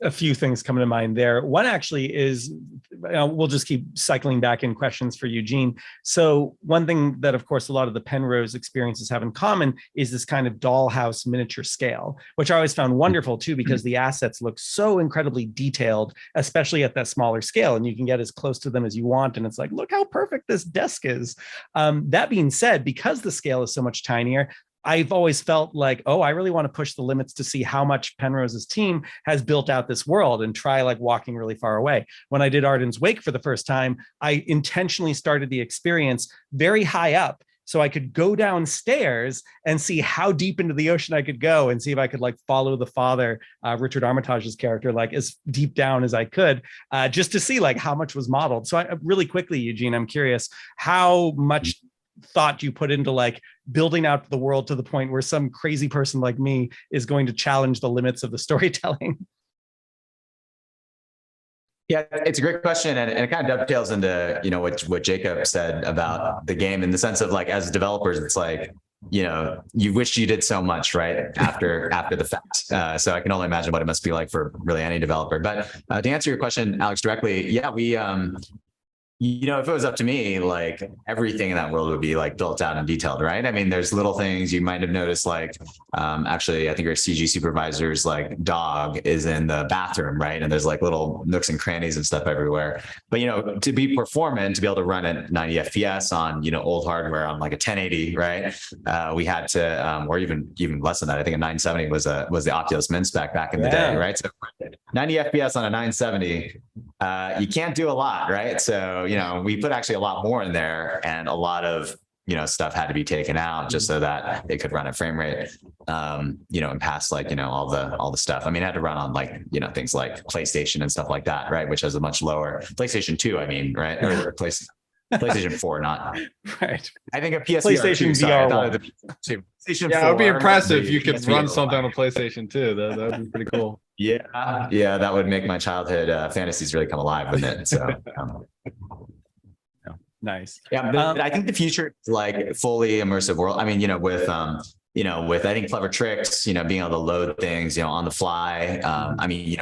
A few things come to mind there. One actually is, we'll just keep cycling back in questions for Eugene. So one thing that, of course, a lot of the Penrose experiences have in common is this kind of dollhouse miniature scale, which I always found wonderful too, because the assets look so incredibly detailed, especially at that smaller scale, and you can get as close to them as you want. And it's like, look how perfect this desk is. That being said, because the scale is so much tinier, I've always felt like, oh, I really want to push the limits to see how much Penrose's team has built out this world and try like walking really far away. When I did Arden's Wake for the first time, I intentionally started the experience very high up so I could go downstairs and see how deep into the ocean I could go and see if I could like follow the father, Richard Armitage's character, like as deep down as I could, just to see like how much was modeled. So really quickly, Eugene, I'm curious how much thought you put into like building out the world to the point where some crazy person like me is going to challenge the limits of the storytelling? Yeah, it's a great question, and it kind of dovetails into what Jacob said about the game, in the sense of like, as developers, it's like, you wish you did so much right after the fact. So I can only imagine what it must be like for really any developer. But to answer your question, Alex, directly, yeah, we if it was up to me, like everything in that world would be like built out and detailed, right? I mean, there's little things you might have noticed, like actually, I think our CG supervisor's like dog is in the bathroom, right? And there's like little nooks and crannies and stuff everywhere. But to be performant, to be able to run at 90 FPS on old hardware on like a 1080, right? We had to, or even less than that. I think a 970 was the Oculus min spec back in the day, right? So 90 FPS on a 970, you can't do a lot, right? So we put actually a lot more in there, and a lot of stuff had to be taken out just so that it could run at frame rate, and pass like all the stuff. I mean, it had to run on like things like PlayStation and stuff like that, right? Which has a much lower PlayStation 2, I mean, right? Or PlayStation 4, not right. I think a PlayStation VR. PlayStation 4. Yeah, it would be impressive if you could run something on a PlayStation 2. That would be pretty cool. Yeah, that would make my childhood fantasies really come alive, wouldn't it? So. Nice. Yeah, but I think the future is like fully immersive world. I mean, with I think clever tricks, being able to load things, on the fly. I mean,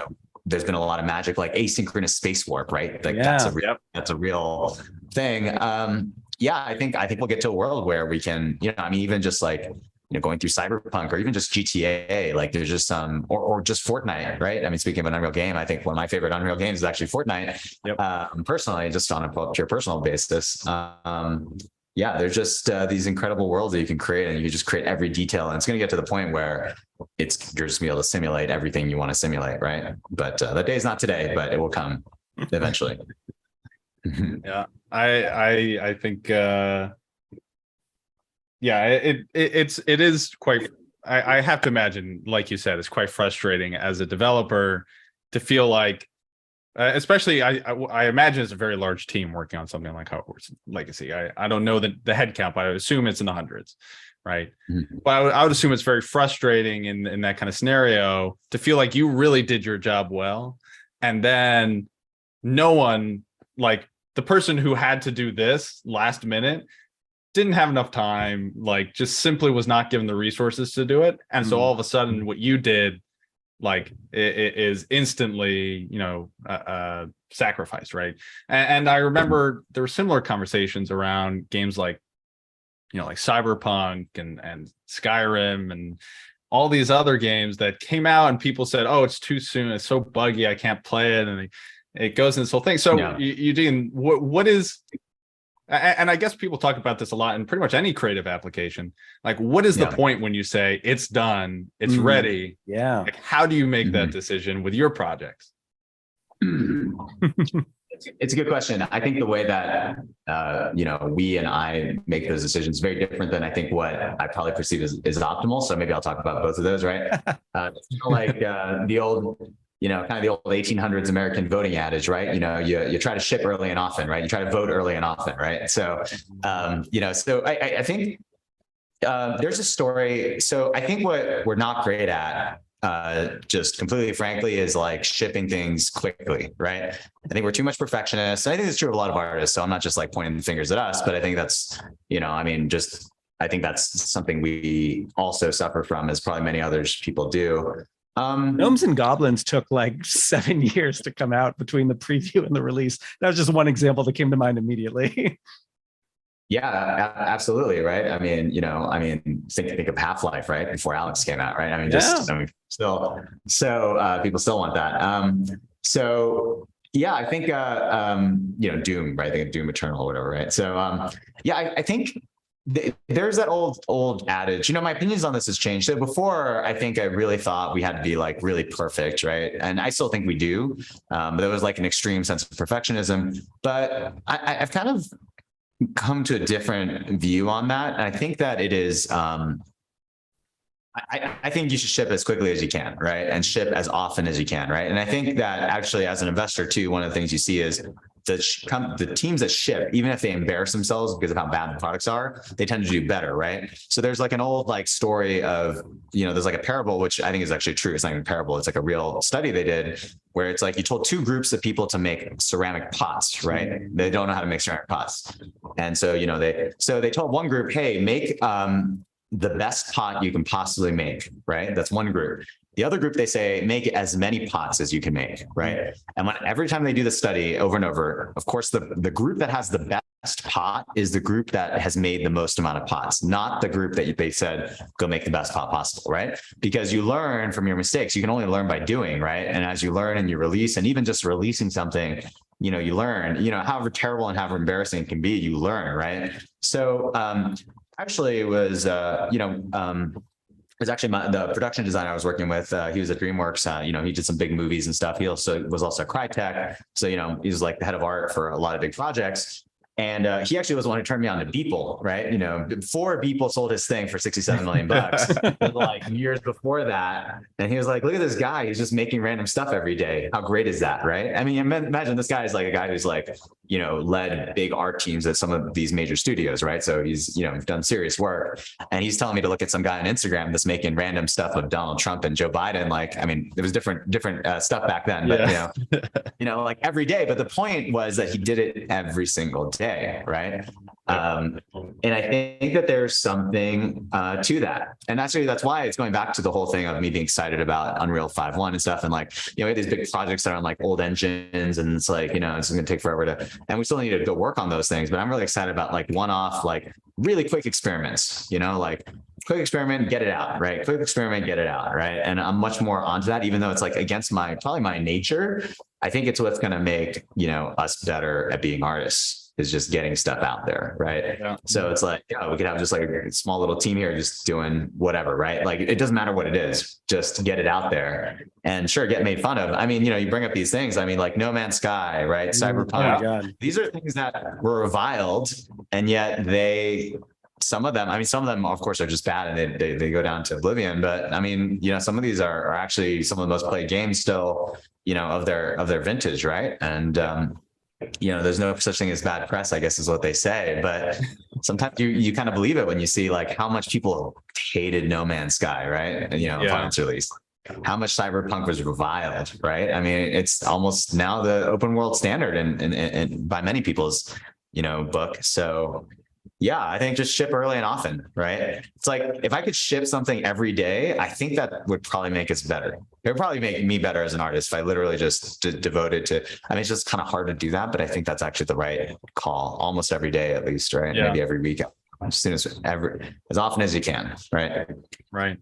there's been a lot of magic, like asynchronous space warp, right? Like that's a real thing. Yeah, I think we'll get to a world where we can, I mean, even just like going through Cyberpunk or even just GTA, like there's just some, or just Fortnite, right? I mean, speaking of an Unreal game, I think one of my favorite Unreal games is actually Fortnite. Personally, just on a pure personal basis. Yeah, there's just these incredible worlds that you can create, and you can just create every detail. And it's going to get to the point where you're just going to be able to simulate everything you want to simulate, right? But that day is not today, but it will come eventually. Yeah, I think. Yeah, it is quite. I have to imagine, like you said, it's quite frustrating as a developer to feel like, especially I imagine it's a very large team working on something like Hogwarts Legacy. I don't know the head count, but I would assume it's in the hundreds, right? Mm-hmm. But I would assume it's very frustrating in that kind of scenario to feel like you really did your job well, and then no one, like the person who had to do this last minute, didn't have enough time, like just simply was not given the resources to do it. And so all of a sudden what you did, like it is instantly, sacrificed, right? And I remember there were similar conversations around games like, like Cyberpunk and Skyrim and all these other games that came out and people said, oh, it's too soon, it's so buggy, I can't play it. And it goes in this whole thing. So Eugene, what is, and I guess people talk about this a lot in pretty much any creative application. Like, what is the point when you say it's done, it's ready? Yeah. Like, how do you make that decision with your projects? It's a good question. I think the way that, we and I make those decisions is very different than I think what I probably perceive is optimal. So maybe I'll talk about both of those, right? Like the old, kind of the old 1800s American voting adage, right? You try to ship early and often, right? You try to vote early and often, right? So, so I think There's a story. So I think what we're not great at, just completely frankly, is like shipping things quickly, right? I think we're too much perfectionists. I think it's true of a lot of artists. So I'm not just like pointing the fingers at us, but I think that's, I think that's something we also suffer from, as probably many others people do. Gnomes and Goblins took like 7 years to come out between the preview and the release. That was just one example that came to mind immediately. Yeah, absolutely. Right. Think of Half-Life, right? Before Alex came out, right? So people still want that. Yeah, I think, Doom, right? I think of Doom Eternal or whatever, right? So, I think there's that old adage, my opinions on this has changed. So before, I think I really thought we had to be like really perfect, right? And I still think we do. But there was like an extreme sense of perfectionism, but I've kind of come to a different view on that. And I think that it is, I think you should ship as quickly as you can, right? And ship as often as you can, right? And I think that actually as an investor too, one of the things you see is the teams that ship, even if they embarrass themselves because of how bad the products are, they tend to do better, right? So there's like an old like story of, there's like a parable, which I think is actually true. It's not even a parable. It's like a real study they did where it's like you told two groups of people to make ceramic pots, right? They don't know how to make ceramic pots. And so, they told one group, hey, make the best pot you can possibly make, right? That's one group. The other group, they say, make as many pots as you can make, right? And every time they do the study over and over, of course, the group that has the best pot is the group that has made the most amount of pots, not the group that they said, go make the best pot possible, right? Because you learn from your mistakes. You can only learn by doing, right? And as you learn and you release, and even just releasing something, you learn, however terrible and however embarrassing it can be, you learn, right? So actually it was, it was actually the production designer I was working with. He was at DreamWorks. He did some big movies and stuff. He was also at Crytek. So, he was like the head of art for a lot of big projects. And he actually was the one who turned me on to Beeple, right? Before Beeple sold his thing for $67 million, like years before that. And he was like, look at this guy. He's just making random stuff every day. How great is that, right? I mean, imagine this guy is like a guy who's like, led big art teams at some of these major studios, right? So he's, done serious work. And he's telling me to look at some guy on Instagram that's making random stuff of Donald Trump and Joe Biden. Like, I mean, there was different stuff back then, but, like every day. But the point was that he did it every single day, right? And I think that there's something to that. And that's why it's going back to the whole thing of me being excited about Unreal 5.1 and stuff. And like, we have these big projects that are on like old engines, and it's like, it's going to take forever and we still need to go work on those things. But I'm really excited about like one-off, like really quick experiments, like quick experiment, get it out, right? Quick experiment, get it out, right? And I'm much more onto that, even though it's like against probably my nature. I think it's what's going to make, us better at being artists, is just getting stuff out there, right? Yeah. So it's like, we could have just like a small little team here just doing whatever, right? Like it doesn't matter what it is, just get it out there and sure, get made fun of. I mean, you bring up these things. I mean, like No Man's Sky, right? Cyberpunk. These are things that were reviled, and yet some of them, of course, are just bad and they go down to oblivion. But I mean, some of these are actually some of the most played games still, of their vintage, right? And there's no such thing as bad press, I guess is what they say. But sometimes you kind of believe it when you see like how much people hated No Man's Sky, right? And, upon its release, how much Cyberpunk was reviled, right? I mean, it's almost now the open world standard and by many people's, book. So yeah, I think just ship early and often, right? It's like, if I could ship something every day, I think that would probably make us better. It would probably make me better as an artist if I literally just devoted to, it's just kind of hard to do that, but I think that's actually the right call, almost every day at least, right? Yeah. Maybe every week, as often as you can, right? Right.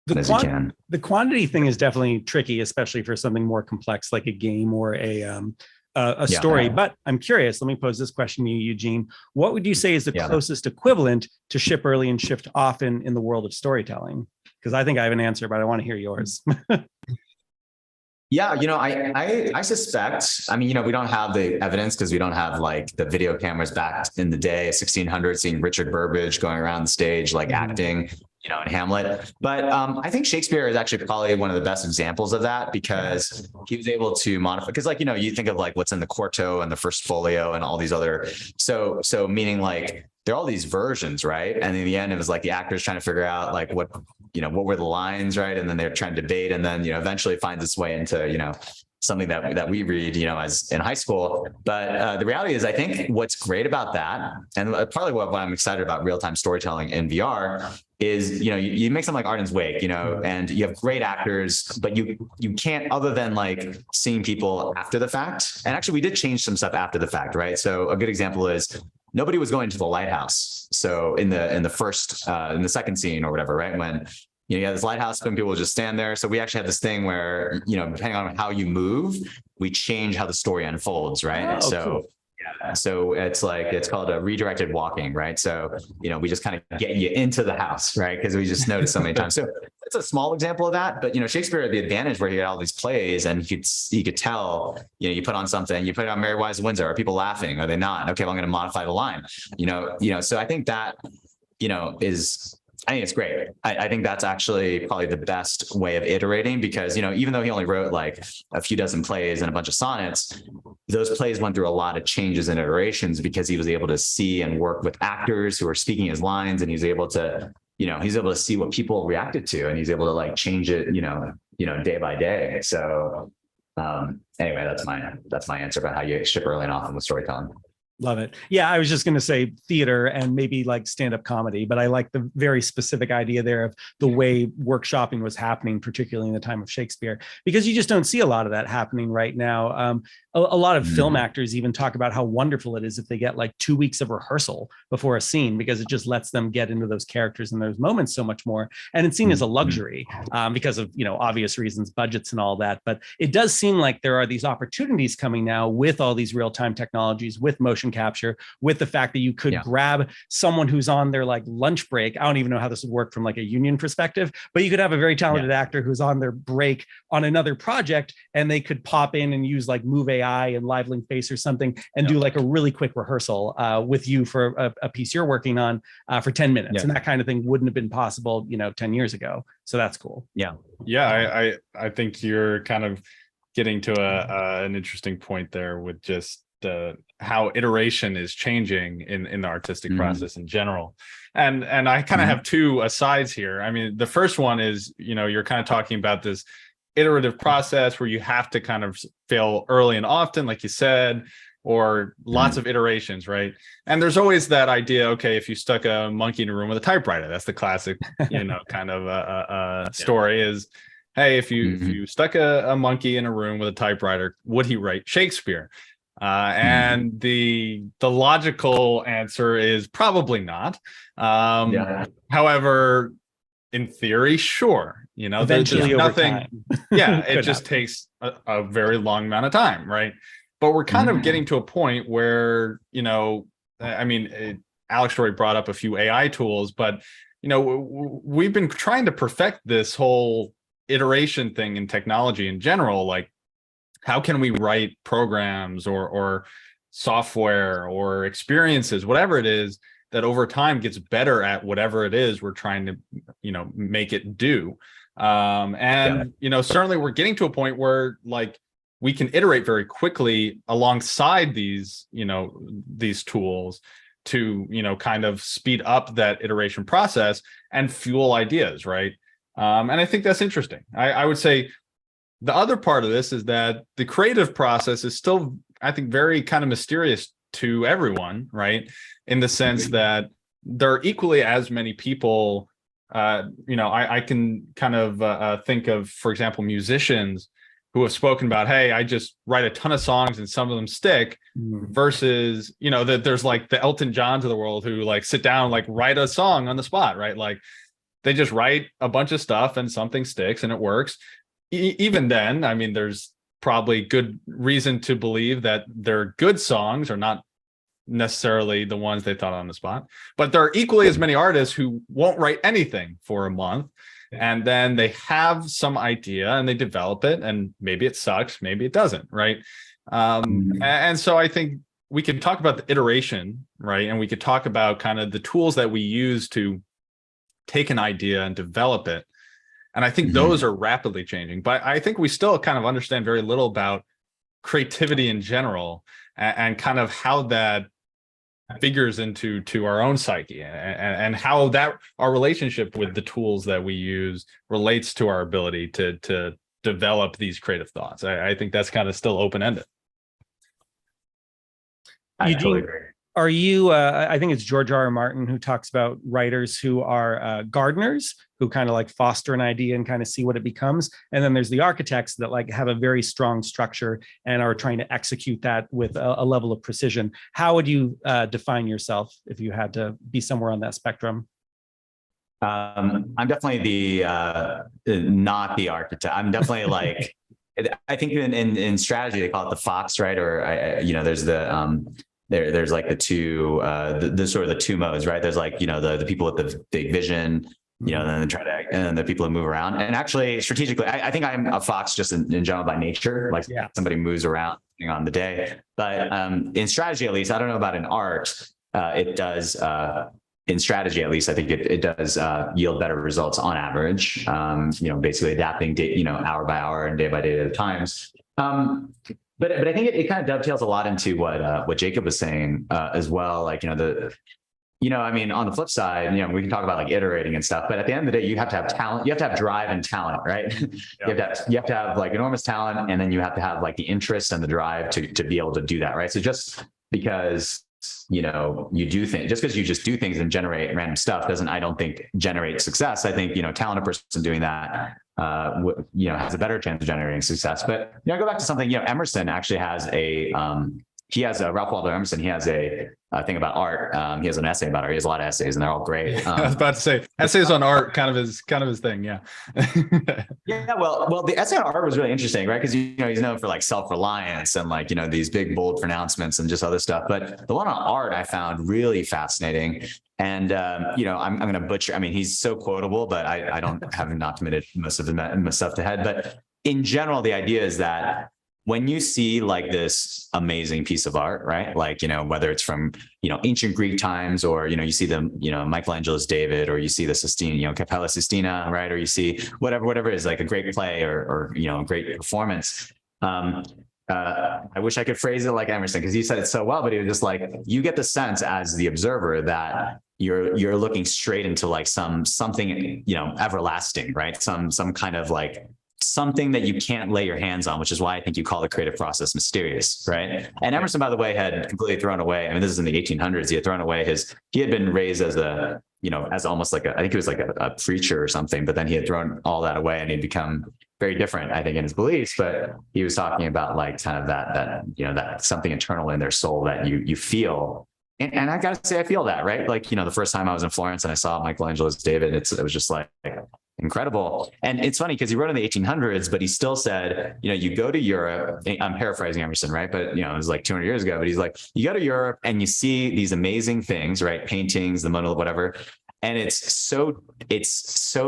The quantity thing is definitely tricky, especially for something more complex like a game or a story. But I'm curious, let me pose this question to you, Eugene. What would you say is the closest equivalent to ship early and shift often in the world of storytelling? Because I think I have an answer, but I want to hear yours. Yeah, I suspect, we don't have the evidence because we don't have like the video cameras back in the day, 1600, seeing Richard Burbage going around the stage, like acting, in Hamlet. But I think Shakespeare is actually probably one of the best examples of that, because he was able to modify, because you think of like what's in the quarto and the first folio and all these other, so meaning like there are all these versions, right? And in the end, it was like the actors trying to figure out like what were the lines, right? And then they're trying to debate, and then, eventually it finds its way into, something that we read, as in high school. But the reality is, I think what's great about that, and partly what I'm excited about real-time storytelling in VR is, you make something like Arden's Wake, and you have great actors, but you can't, other than like seeing people after the fact. And actually we did change some stuff after the fact, right? So a good example is nobody was going to the lighthouse. So in the second scene or whatever, right? When you have this lighthouse and people will just stand there. So we actually have this thing where, depending on how you move, we change how the story unfolds, right? Oh, so cool. yeah, so it's called a redirected walking, right? So, we just kind of get you into the house, right? Because we just noticed so many times. So it's a small example of that. But, Shakespeare had the advantage where he had all these plays and he could tell, you put on something, you put it on Merry Wives of Windsor, are people laughing? Are they not? Okay, well, I'm going to modify the line, so I think that, I think it's great. I think that's actually probably the best way of iterating because, even though he only wrote like a few dozen plays and a bunch of sonnets, those plays went through a lot of changes and iterations because he was able to see and work with actors who are speaking his lines, and he's able to see what people reacted to, and he's able to like change it, day by day. So anyway, that's my answer about how you ship early and often with storytelling. Love it. Yeah, I was just going to say theater and maybe like stand-up comedy, but I like the very specific idea there of the way workshopping was happening, particularly in the time of Shakespeare, because you just don't see a lot of that happening right now. A lot of film actors even talk about how wonderful it is if they get like 2 weeks of rehearsal before a scene, because it just lets them get into those characters and those moments so much more. And it's seen as a luxury because of, obvious reasons, budgets and all that. But it does seem like there are these opportunities coming now with all these real-time technologies, with motion capture, with the fact that you could grab someone who's on their like lunch break. I don't even know how this would work from like a union perspective, but you could have a very talented actor who's on their break on another project, and they could pop in and use like Move AI and Live Link Face or something and do like a really quick rehearsal with you for a piece you're working on for 10 minutes. And that kind of thing wouldn't have been possible, 10 years ago. So that's cool. Yeah. I think you're kind of getting to an interesting point there with just how iteration is changing in the artistic process in general. And I kind of have two asides here. I mean, the first one is, you're kind of talking about this iterative process where you have to kind of fail early and often, like you said, or lots of iterations, right? And there's always that idea, okay, if you stuck a monkey in a room with a typewriter, that's the classic, kind of story is, hey, if you stuck a monkey in a room with a typewriter, would he write Shakespeare? And the logical answer is probably not. However, in theory, sure. Eventually, there's nothing. over time. It just takes a very long amount of time, right? But we're kind of getting to a point where, I mean, Alex already brought up a few AI tools, but we've been trying to perfect this whole iteration thing in technology in general, like, how can we write programs or software or experiences, whatever it is, that over time gets better at whatever it is we're trying to, make it do. Certainly we're getting to a point where like we can iterate very quickly alongside these tools to, kind of speed up that iteration process and fuel ideas, right? And I think that's interesting. I would say the other part of this is that the creative process is still, I think, very kind of mysterious to everyone, right? In the sense that there are equally as many people, I can kind of think of, for example, musicians who have spoken about, hey, I just write a ton of songs and some of them stick, versus, that there's like the Elton Johns of the world who like sit down, like write a song on the spot, right? Like they just write a bunch of stuff and something sticks and it works. Even then, I mean, there's probably good reason to believe that their good songs are not necessarily the ones they thought on the spot, but there are equally as many artists who won't write anything for a month, and then they have some idea and they develop it, and maybe it sucks, maybe it doesn't, right? And so I think we can talk about the iteration, right? And we could talk about kind of the tools that we use to take an idea and develop it. And I think those are rapidly changing, but I think we still kind of understand very little about creativity in general and kind of how that figures into our own psyche, and how that our relationship with the tools that we use relates to our ability to develop these creative thoughts. I think that's kind of still open-ended. Eugene, are you, I think it's George R. R. Martin who talks about writers who are gardeners, who kind of like foster an idea and kind of see what it becomes. And then there's the architects that like have a very strong structure and are trying to execute that with a level of precision. How would you define yourself if you had to be somewhere on that spectrum? I'm definitely not the architect. I'm definitely like, I think in strategy, they call it the fox, right? Or, there's there's like the two, the sort of the two modes, right? There's like, the people with the big vision, then and the people who move around. And actually strategically, I think I'm a fox just in general by nature, like somebody moves around on the day. But in strategy, at least, I don't know about in art, it does, in strategy, at least, I think it does yield better results on average, basically adapting, hour by hour and day by day at a times. But I think it kind of dovetails a lot into what Jacob was saying as well. Like, I mean, on the flip side, we can talk about like iterating and stuff, but at the end of the day, you have to have talent, you have to have drive and talent, right? Yeah. You have to have like enormous talent, and then you have to have like the interest and the drive to be able to do that, right? So just because you do things, just because you just do things and generate random stuff doesn't, I don't think, generate success. I think, talented person doing that, has a better chance of generating success. But, I go back to something, Emerson actually has Ralph Waldo Emerson, he has a thing about art. He has an essay about art. He has a lot of essays and they're all great. I was about to say essays on art, kind of his thing. Yeah. Yeah. Well, the essay on art was really interesting, right? Because, he's known for like self-reliance and like, these big, bold pronouncements and just other stuff. But the one on art I found really fascinating. And, I'm going to butcher, I mean, he's so quotable, but I don't have not committed most of the stuff to head. But in general, the idea is that when you see like this amazing piece of art, right? Like, whether it's from, ancient Greek times, or, you see the, Michelangelo's David, or you see the Sistine, Capella Sistina, right? Or you see whatever it is, like a great play or a great performance. I wish I could phrase it like Emerson, because he said it so well, but he was just like, you get the sense as the observer that you're looking straight into like something, everlasting, right? Some kind of like something that you can't lay your hands on, which is why I think you call the creative process mysterious, right? And Emerson, by the way, had completely thrown away, I mean, this is in the 1800s, he had thrown away he had been raised as as almost like I think he was like a preacher or something, but then he had thrown all that away and he'd become very different, I think, in his beliefs. But he was talking about like kind of that something internal in their soul that you feel. And I gotta say, I feel that, right? Like, the first time I was in Florence and I saw Michelangelo's David, it was just like incredible. And it's funny because he wrote in the 1800s, but he still said, you go to Europe, I'm paraphrasing Emerson, right? But, it was like 200 years ago, but he's like, you go to Europe and you see these amazing things, right? Paintings, the Mona, whatever. And it's so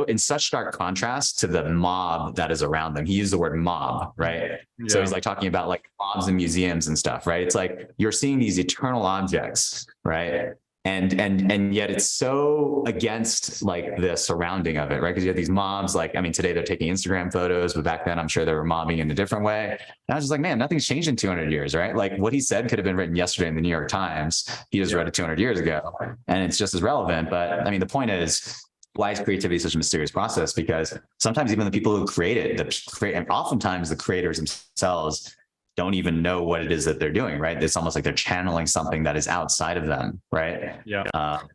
in such stark contrast to the mob that is around them. He used the word mob, right? Yeah. So he's like talking about like mobs and museums and stuff, right? It's like you're seeing these eternal objects, right? And yet it's so against like the surrounding of it, right? Because you have these mobs, like, I mean, today they're taking Instagram photos, but back then I'm sure they were mobbing in a different way. And I was just like, man, nothing's changed in 200 years, right? Like what he said could have been written yesterday in the New York Times. He just read it 200 years ago and it's just as relevant. But I mean, the point is, why is creativity such a mysterious process? Because sometimes even the people who create it, and oftentimes the creators themselves don't even know what it is that they're doing, right? It's almost like they're channeling something that is outside of them, right? Yeah.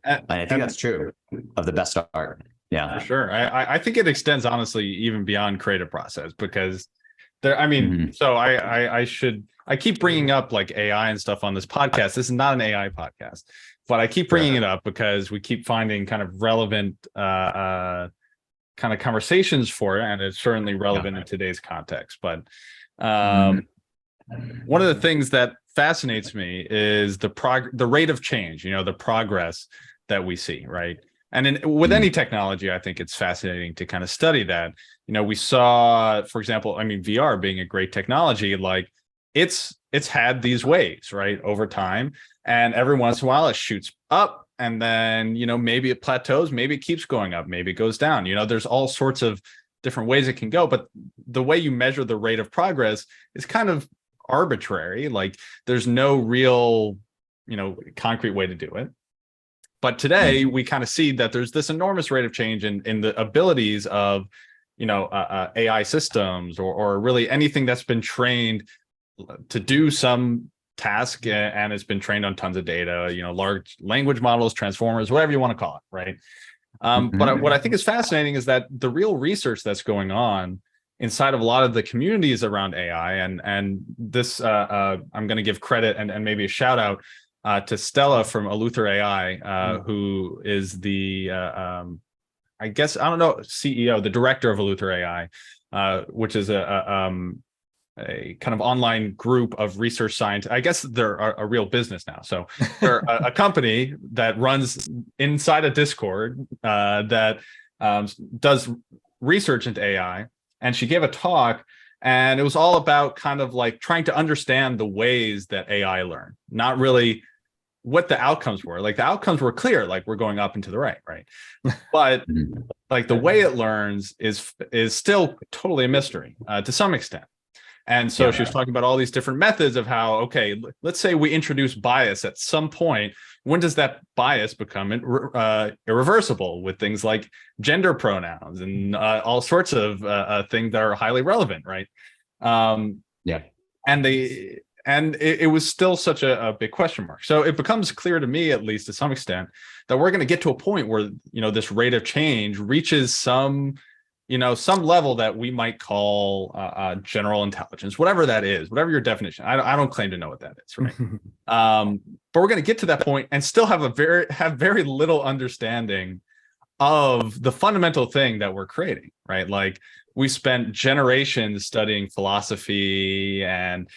And I think that's true of the best art. Yeah. For sure. I think it extends honestly even beyond creative process, because there, I mean, so I keep bringing up like AI and stuff on this podcast. This is not an AI podcast, but I keep bringing it up because we keep finding kind of relevant kind of conversations for it, and it's certainly relevant in today's context. But one of the things that fascinates me is the rate of change, the progress that we see, right? And with any technology, I think it's fascinating to kind of study that. We saw, for example, I mean, VR being a great technology, like it's had these waves, right, over time, and every once in a while it shoots up, and then maybe it plateaus, maybe it keeps going up, maybe it goes down. There's all sorts of different ways it can go, but the way you measure the rate of progress is kind of arbitrary. Like there's no real concrete way to do it. But today we kind of see that there's this enormous rate of change in the abilities of, AI systems or really anything that's been trained to do some task and it's been trained on tons of data, large language models, transformers, whatever you want to call it, right? But what I think is fascinating is that the real research that's going on inside of a lot of the communities around AI, and this I'm going to give credit and maybe a shout out to Stella from Eleuther AI, who is the I guess, I don't know, CEO, the director of Eleuther AI, which is a kind of online group of research scientists. I guess they're a real business now. So they're a company that runs inside a Discord that does research into AI. And she gave a talk, and it was all about kind of like trying to understand the ways that AI learn, not really what the outcomes were. Like the outcomes were clear, like we're going up and to the right, right? But like the way it learns is still totally a mystery to some extent. And so she was talking about all these different methods of how, okay, let's say we introduce bias at some point. When does that bias become irreversible with things like gender pronouns and all sorts of things that are highly relevant, right? And it was still such a big question mark. So it becomes clear to me, at least to some extent, that we're going to get to a point where, this rate of change reaches some level that we might call general intelligence, whatever that is, whatever your definition. I don't claim to know what that is, right? But we're going to get to that point and still have very little understanding of the fundamental thing that we're creating, right? Like we spent generations studying philosophy and,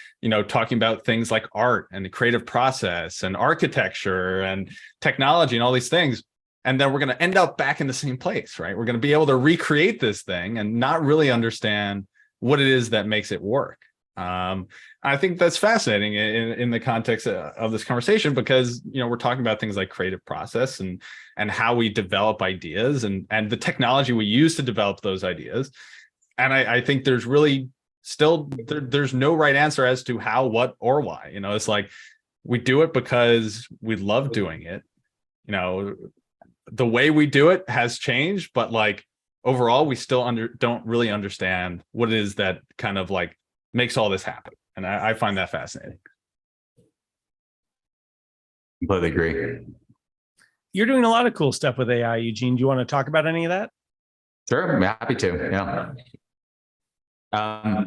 talking about things like art and the creative process and architecture and technology and all these things. And then we're going to end up back in the same place, right? We're going to be able to recreate this thing and not really understand what it is that makes it work. I think that's fascinating in the context of this conversation, because, we're talking about things like creative process and how we develop ideas and the technology we use to develop those ideas. And I think there's really still, there's no right answer as to how, what, or why. It's like we do it because we love doing it. The way we do it has changed, but like overall, we still don't really understand what it is that kind of like makes all this happen. And I find that fascinating. Completely agree. You're doing a lot of cool stuff with AI, Eugene. Do you want to talk about any of that? Sure, I'm happy to. I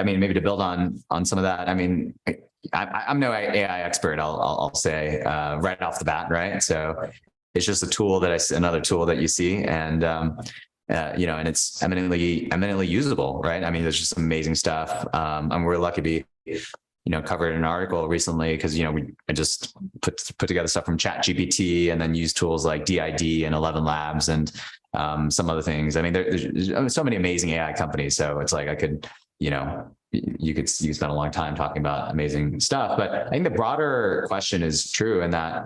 mean, maybe to build on some of that. I mean, I'm no AI expert. I'll say right off the bat, right? So it's just another tool that you see, and and it's eminently usable, right? I mean, there's just some amazing stuff. We're lucky to be, covered in an article recently because I just put together stuff from ChatGPT and then use tools like DID and 11 Labs and some other things. I mean, there's so many amazing AI companies, so it's like I could, you spend a long time talking about amazing stuff. But I think the broader question is true in that.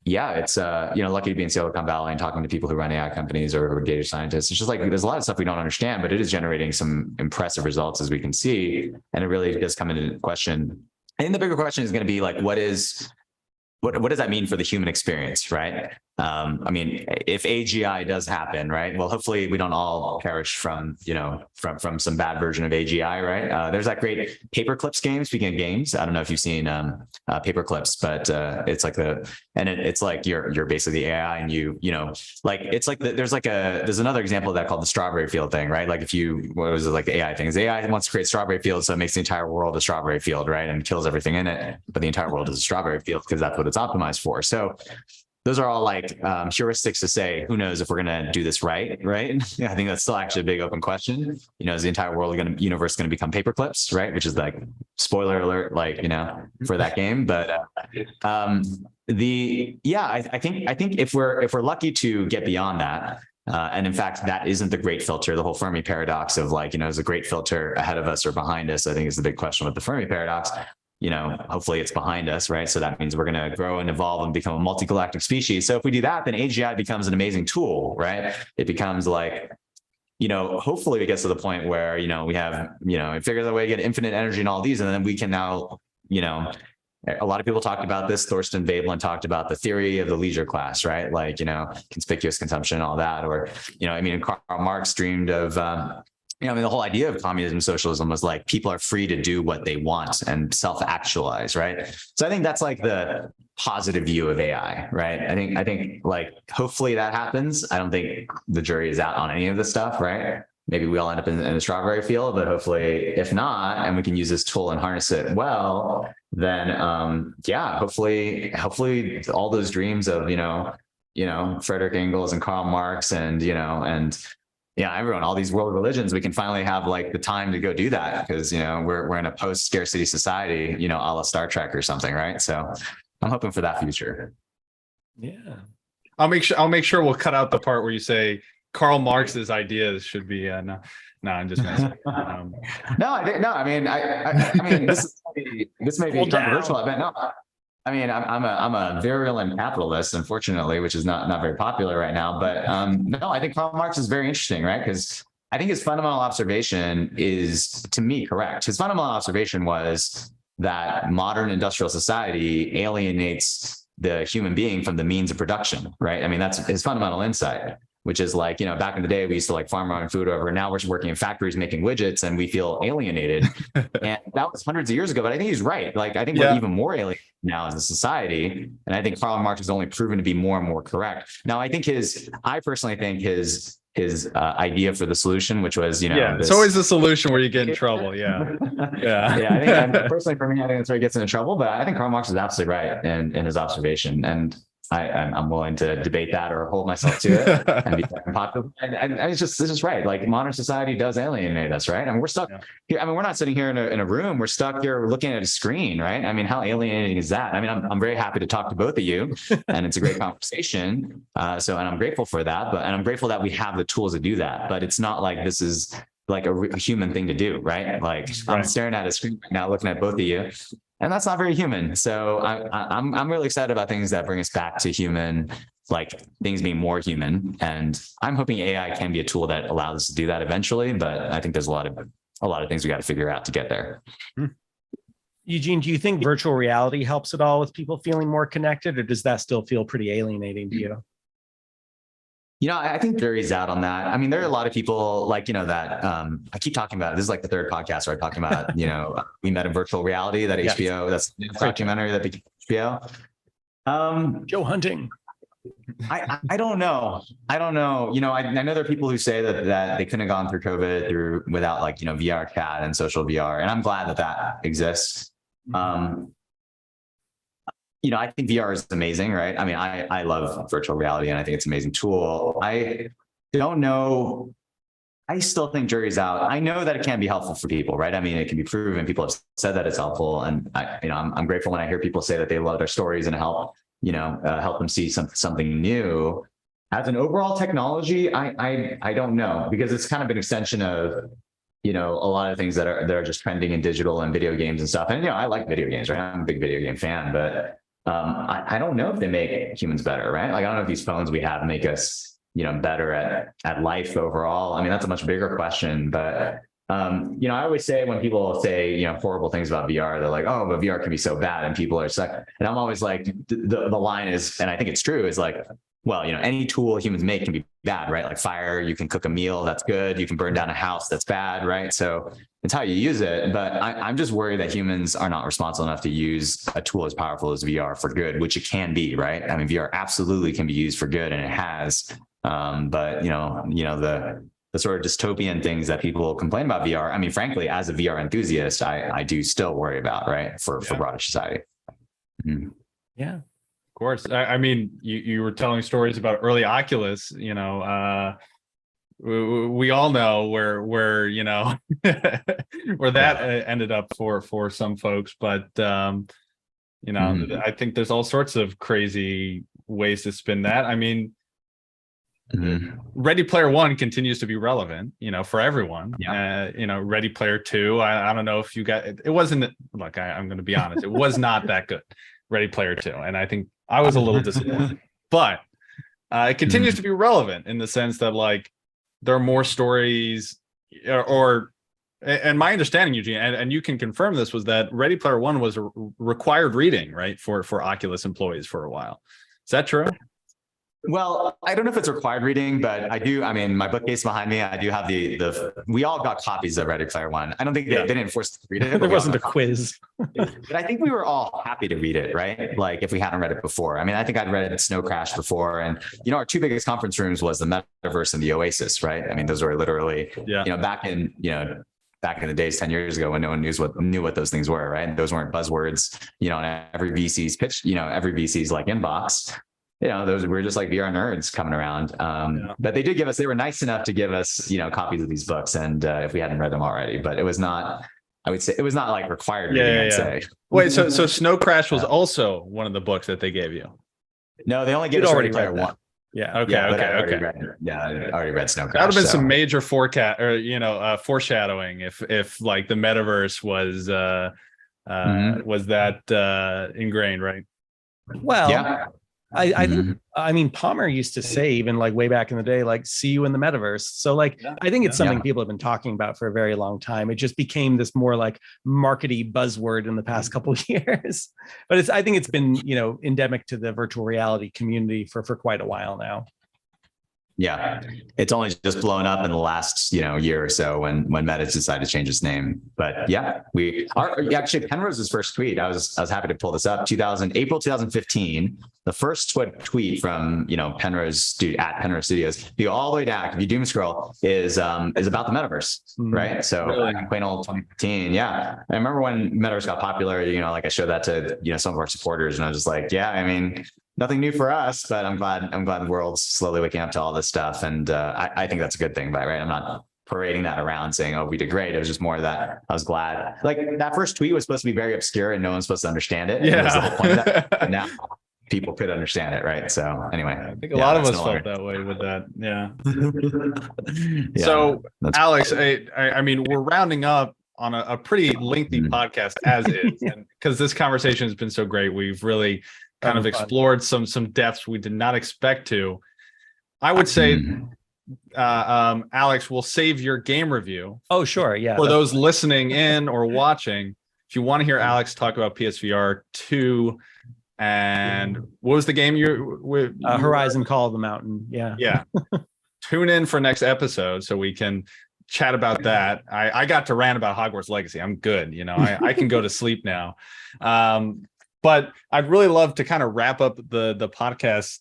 It's lucky to be in Silicon Valley and talking to people who run AI companies or data scientists. It's just like there's a lot of stuff we don't understand, but it is generating some impressive results, as we can see. And it really does come into question. I think the bigger question is going to be like, what does that mean for the human experience, right? I mean, if AGI does happen, right? Well, hopefully we don't all perish from some bad version of AGI, right? There's that great Paperclips game. Speaking of games, I don't know if you've seen Paperclips, but it's like it's like you're basically the AI, and there's another example of that called the strawberry field thing, right? Like what was it, like the AI thing? The AI wants to create strawberry field, so it makes the entire world a strawberry field, right? And kills everything in it, but the entire world is a strawberry field because that's what it's optimized for. So those are all like heuristics to say, who knows if we're going to do this right? Yeah, I think that's still actually a big open question. Is the entire universe going to become paperclips, right? Which is like spoiler alert, for that game. But I think if we're lucky to get beyond that, and in fact, that isn't the great filter. The whole Fermi paradox of is a great filter ahead of us or behind us, I think is the big question with the Fermi paradox. Hopefully it's behind us, right? So that means we're going to grow and evolve and become a multi-galactic species. So if we do that, then AGI becomes an amazing tool, right? It becomes like, hopefully it gets to the point where, we have, it figures out a way to get infinite energy and all these, and then we can now, A lot of people talked about this. Thorstein Veblen talked about the theory of the leisure class, right? Like, conspicuous consumption and all that. Or, Karl Marx dreamed of, the whole idea of communism, socialism was like people are free to do what they want and self-actualize, right? So I think that's like the positive view of AI, right? I think like hopefully that happens. I don't think the jury is out on any of this stuff, right? Maybe we all end up in a strawberry field, but hopefully, if not, and we can use this tool and harness it well, then hopefully all those dreams of Frederick Engels and Karl Marx and everyone, all these world religions, we can finally have like the time to go do that because we're in a post-scarcity society, a la Star Trek or something, right? So I'm hoping for that future. Yeah, I'll make sure we'll cut out the part where you say Karl Marx's ideas should be no, I'm just messing. I mean, this may be a controversial event. No, I mean, I'm a virulent capitalist, unfortunately, which is not very popular right now. But no, I think Karl Marx is very interesting, right? Because I think his fundamental observation is, to me, correct. His fundamental observation was that modern industrial society alienates the human being from the means of production, right? I mean, that's his fundamental insight, which is like, back in the day, we used to like farm our own food over. Now we're just working in factories making widgets and we feel alienated. And that was hundreds of years ago, but I think he's right. Like, I think we're even more alienated now as a society. And I think Karl Marx has only proven to be more and more correct. Now, I personally think his idea for the solution, which was, it's always the solution where you get in trouble. Yeah. I think personally for me, I think that's where he gets into trouble, but I think Karl Marx is absolutely right in his observation. And I'm willing to debate that or hold myself to it and be popular. And it's just right. Like modern society does alienate us, right? I mean, we're stuck here. I mean, we're not sitting here in a room. We're stuck here looking at a screen, right? I mean, how alienating is that? I mean, I'm very happy to talk to both of you, and it's a great conversation. And I'm grateful for that. And I'm grateful that we have the tools to do that. But it's not like this is like a human thing to do, right? Like I'm staring at a screen right now, looking at both of you. And that's not very human. So I'm really excited about things that bring us back to human, like things being more human. And I'm hoping AI can be a tool that allows us to do that eventually. But I think there's a lot of things we got to figure out to get there. Eugene, do you think virtual reality helps at all with people feeling more connected, or does that still feel pretty alienating to you? I think jury's out on that. I mean, there are a lot of people like, that I keep talking about. This is like the third podcast where I'm talking about, we met in virtual reality, that HBO, that's the documentary that became HBO. Joe Hunting. I don't know. I know there are people who say that they couldn't have gone through COVID without like, VR chat and social VR. And I'm glad that exists. I think VR is amazing, right? I mean, I love virtual reality and I think it's an amazing tool. I don't know. I still think jury's out. I know that it can be helpful for people, right? I mean, it can be proven. People have said that it's helpful. And I'm grateful when I hear people say that they love their stories and help them see something new. As an overall technology, I don't know, because it's kind of an extension of, a lot of things that are just trending in digital and video games and stuff. And, I like video games, right? I'm a big video game fan, but I don't know if they make humans better, right? Like, I don't know if these phones we have make us, better at life overall. I mean, that's a much bigger question, but, I always say when people say, horrible things about VR, they're like, oh, but VR can be so bad and people are stuck. And I'm always like, the line is, and I think it's true, is like, well, any tool humans make can be bad, right? Like fire, you can cook a meal, that's good. You can burn down a house, that's bad, right? So it's how you use it. But I'm just worried that humans are not responsible enough to use a tool as powerful as VR for good, which it can be, right? I mean, VR absolutely can be used for good, and it has. But the sort of dystopian things that people complain about VR. I mean, frankly, as a VR enthusiast, I do still worry about, right, for broader society. Mm-hmm. Yeah. Of course. I mean, you were telling stories about early Oculus, we all know where where that ended up for some folks, but I think there's all sorts of crazy ways to spin that. I mean, Ready Player One continues to be relevant, for everyone. Ready Player Two, I don't know if you got it. It wasn't, look, I'm going to be honest, it was not that good. Ready Player Two, and I think I was a little disappointed, but it continues to be relevant in the sense that like there are more stories or And my understanding, Eugene, and you can confirm this, was that Ready Player One was a required reading, right, for Oculus employees for a while. Is that true? Well, I don't know if it's required reading, but I do. I mean, my bookcase behind me, I do have we all got copies of Ready Player One. I don't think they didn't force us to read it. There wasn't a quiz. But I think we were all happy to read it, right? Like if we hadn't read it before. I mean, I think I'd read Snow Crash before. And, our two biggest conference rooms was the Metaverse and the Oasis, right? I mean, those were literally, back in the days 10 years ago when no one knew what those things were, right? Those weren't buzzwords, on every VC's pitch, every VC's like inbox. Those we're just like VR nerds coming around. But they were nice enough to give us, copies of these books. And if we hadn't read them already, but it was not, I would say it was not like required reading, I'd say. Wait, so Snow Crash was also one of the books that they gave you? No, they only gave us Ready Player One. Yeah. Okay. I already read Snow Crash. That would have been some major forecast or foreshadowing if like the metaverse was that ingrained, right? Well, yeah. I think, I mean, Palmer used to say, even like way back in the day, like, see you in the metaverse. So like, I think it's something people have been talking about for a very long time. It just became this more like markety buzzword in the past couple of years. But I think it's been, endemic to the virtual reality community for quite a while now. Yeah, it's only just blown up in the last year or so when Meta decided to change its name. But yeah, actually Penrose's first tweet. I was happy to pull this up. April 2015. The first tweet from Penrose at Penrose Studios. If you go all the way down, if you doom scroll, is about the metaverse, right? So really? Plain old 2015. Yeah, I remember when metaverse got popular. Like I showed that to some of our supporters, and I was just like, yeah, I mean, nothing new for us, but I'm glad the world's slowly waking up to all this stuff. And I think that's a good thing, right? I'm not parading that around saying, oh, we did great. It was just more that I was glad. Like that first tweet was supposed to be very obscure and no one's supposed to understand it. Yeah. It was the whole point of that. And now people could understand it, right? So anyway. I think a lot of us felt that way with that. Yeah. So Alex, I mean, we're rounding up on a pretty lengthy podcast as is, and because this conversation has been so great. We've really kind of explored some depths we did not expect to. I would say, Alex, we'll save your game review. Oh, sure. Yeah. For those listening in or watching, if you want to hear Alex talk about PSVR 2 and what was the game Horizon Call of the Mountain. Yeah. Yeah. Tune in for next episode so we can chat about that. I got to rant about Hogwarts Legacy. I'm good. I can go to sleep now. But I'd really love to kind of wrap up the podcast,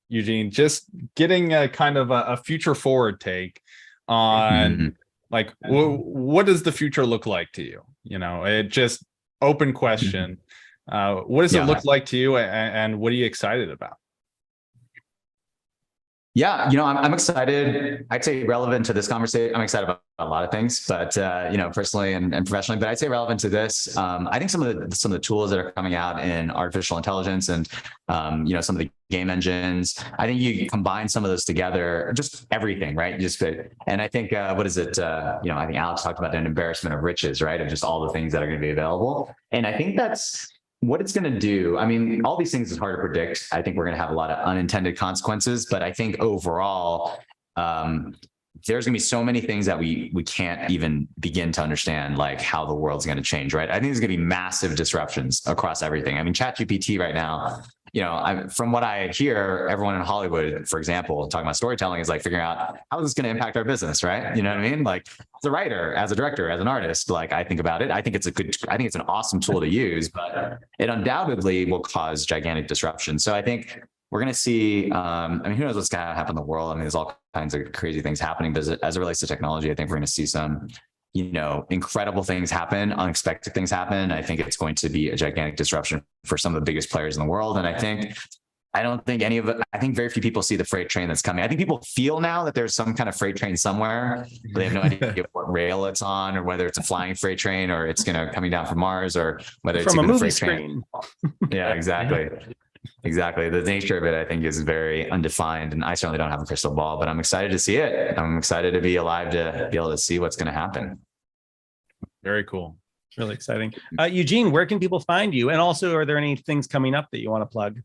Eugene, just getting a kind of a future forward take on like, what does the future look like to you? It just open question. What does it look like to you, and what are you excited about? Yeah, I'm excited. I'd say relevant to this conversation. I'm excited about a lot of things, but personally and professionally. But I'd say relevant to this. I think some of the tools that are coming out in artificial intelligence and some of the game engines. I think you combine some of those together, just everything, right? And I think what is it? I think Alex talked about an embarrassment of riches, right? Of just all the things that are going to be available. And I think that's what it's going to do. I mean, all these things is hard to predict. I think we're going to have a lot of unintended consequences, but I think overall, there's going to be so many things that we can't even begin to understand, like how the world's going to change, right? I think there's going to be massive disruptions across everything. I mean, ChatGPT right now, from what I hear, everyone in Hollywood, for example, talking about storytelling is like figuring out how is this going to impact our business, right? You know what I mean? Like as a writer, as a director, as an artist, like I think about it. I think it's an awesome tool to use, but it undoubtedly will cause gigantic disruption. So I think we're going to see, who knows what's going to happen in the world? I mean, there's all kinds of crazy things happening, but as it relates to technology, I think we're going to see some, incredible things happen, unexpected things happen. I think it's going to be a gigantic disruption for some of the biggest players in the world. And I think very few people see the freight train that's coming. I think people feel now that there's some kind of freight train somewhere. They have no idea what rail it's on, or whether it's a flying freight train, or it's coming down from Mars, or whether it's from a movie freight screen. Yeah, exactly. Exactly. The nature of it, I think, is very undefined, and I certainly don't have a crystal ball, but I'm excited to see it. I'm excited to be alive to be able to see what's going to happen. Very cool. Really exciting. Eugene, where can people find you? And also, are there any things coming up that you want to plug?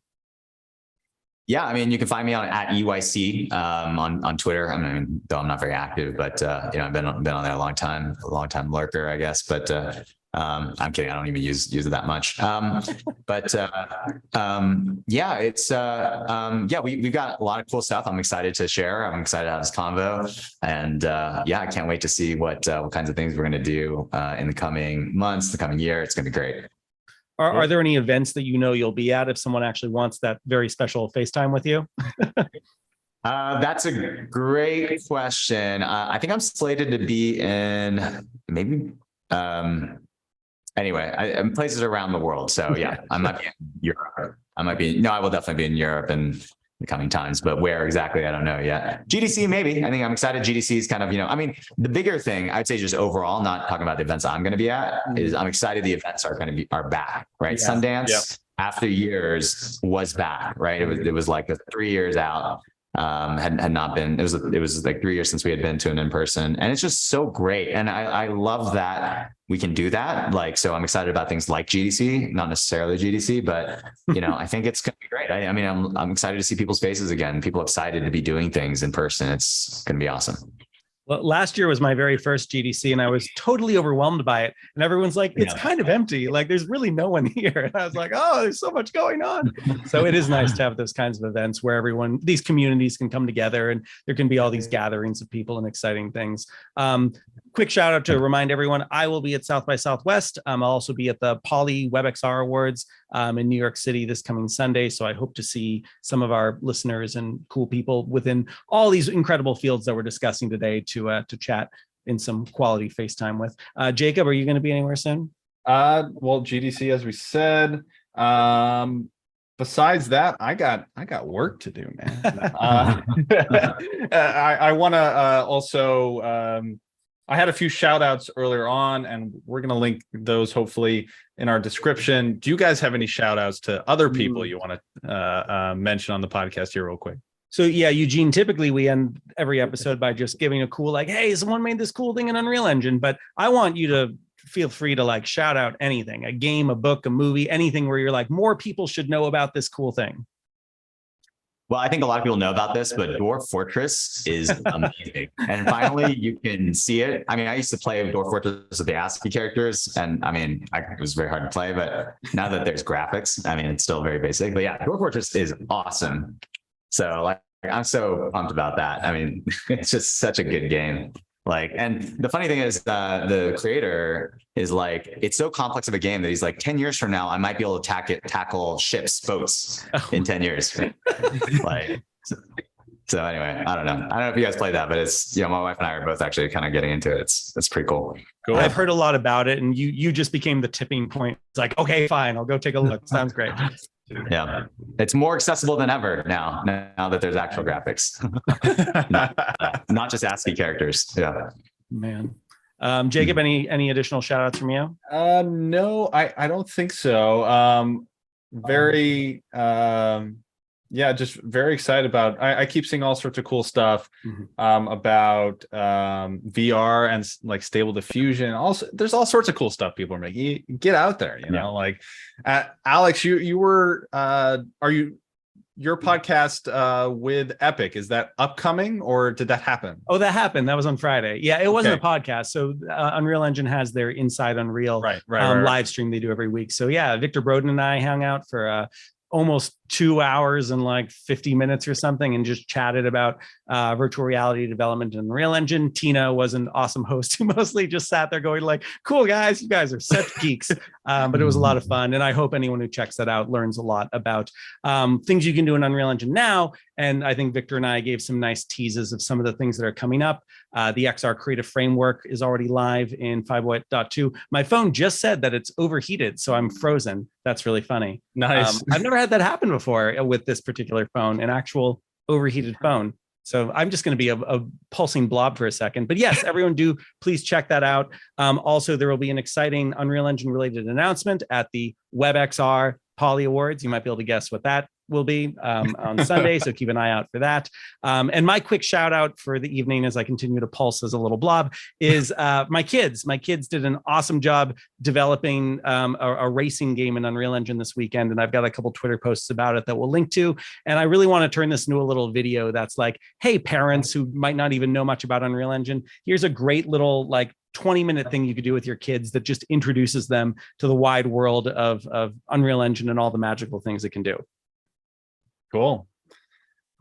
Yeah, I mean, you can find me on at EYC on Twitter. I mean, though I'm not very active, but I've been on there a long time lurker, I guess. But I'm kidding. I don't even use it that much. Yeah, we've got a lot of cool stuff. I'm excited to share. I'm excited to have this convo, and I can't wait to see what kinds of things we're going to do in the coming months, the coming year. It's going to be great. Are there any events that you'll be at if someone actually wants that very special FaceTime with you? That's a great question. I think I'm slated to be in maybe in places around the world. So yeah, I might be in Europe. I will definitely be in Europe in the coming times, but where exactly, I don't know yet. GDC, maybe. I think I'm excited. GDC is kind of, the bigger thing I'd say just overall, not talking about the events I'm going to be at, is I'm excited the events are back, right? Yeah. Sundance after years was back, right? It was like 3 years out. Had not been, it was like 3 years since we had been to an in-person, and it's just so great. And I love that we can do that. So I'm excited about things like GDC, not necessarily GDC, but I think it's going to be great. I'm excited to see people's faces again, people excited to be doing things in person. It's going to be awesome. Well, last year was my very first GDC, and I was totally overwhelmed by it. And everyone's like, it's kind of empty. Like, there's really no one here. And I was like, oh, there's so much going on. So it is nice to have those kinds of events where these communities can come together, and there can be all these gatherings of people and exciting things. Quick shout out to remind everyone, I will be at South by Southwest. I'll also be at the Poly WebXR Awards in New York City this coming Sunday. So I hope to see some of our listeners and cool people within all these incredible fields that we're discussing today to chat in some quality FaceTime with. Jacob, are you going to be anywhere soon? Well, GDC, as we said. Besides that, I got work to do, man. I want to also. I had a few shout outs earlier on, and we're going to link those hopefully in our description. Do you guys have any shout outs to other people you want to mention on the podcast here real quick? So yeah, Eugene, typically we end every episode by just giving a cool, hey, someone made this cool thing in Unreal Engine, but I want you to feel free to shout out anything, a game, a book, a movie, anything where you're more people should know about this cool thing. Well, I think a lot of people know about this, but Dwarf Fortress is amazing. And finally, you can see it. I used to play Dwarf Fortress with the ASCII characters, and it was very hard to play, but now that there's graphics, it's still very basic. But yeah, Dwarf Fortress is awesome. So I'm so pumped about that. It's just such a good game. And the funny thing is, the creator is it's so complex of a game that he's 10 years from now, I might be able to tackle ships, boats in 10 years. So anyway, I don't know if you guys played that, but it's, my wife and I are both actually kind of getting into it. It's pretty cool. Cool. I've heard a lot about it, and you just became the tipping point. It's okay, fine, I'll go take a look. Sounds great. Yeah, it's more accessible than ever now that there's actual graphics, not just ASCII characters. Yeah, man. Jacob, any additional shout outs from you? No, I don't think so. Just very excited about. I keep seeing all sorts of cool stuff about VR and Stable Diffusion. Also, there's all sorts of cool stuff people are making. Get out there, Alex, you were your podcast with Epic, is that upcoming or did that happen? Oh, that happened. That was on Friday. Yeah, it wasn't a podcast. So Unreal Engine has their Inside Unreal live stream they do every week. So yeah, Victor Broden and I hung out for almost 2 hours and 50 minutes or something, and just chatted about virtual reality development in Unreal Engine. Tina was an awesome host who mostly just sat there going cool guys, you guys are such geeks. But it was a lot of fun. And I hope anyone who checks that out learns a lot about things you can do in Unreal Engine now. And I think Victor and I gave some nice teases of some of the things that are coming up. The XR Creative Framework is already live in 5.2. My phone just said that it's overheated, so I'm frozen. That's really funny. Nice. I've never had that happen before with this particular phone, an actual overheated phone. So I'm just going to be a pulsing blob for a second. But yes, everyone do please check that out. Also, there will be an exciting Unreal Engine related announcement at the WebXR Poly Awards. You might be able to guess what that will be on Sunday. So keep an eye out for that. And my quick shout out for the evening as I continue to pulse as a little blob is my kids. My kids did an awesome job developing a racing game in Unreal Engine this weekend. And I've got a couple Twitter posts about it that we'll link to. And I really want to turn this into a little video that's like, hey, parents who might not even know much about Unreal Engine, here's a great little like 20-minute thing you could do with your kids that just introduces them to the wide world of Unreal Engine and all the magical things it can do. Cool.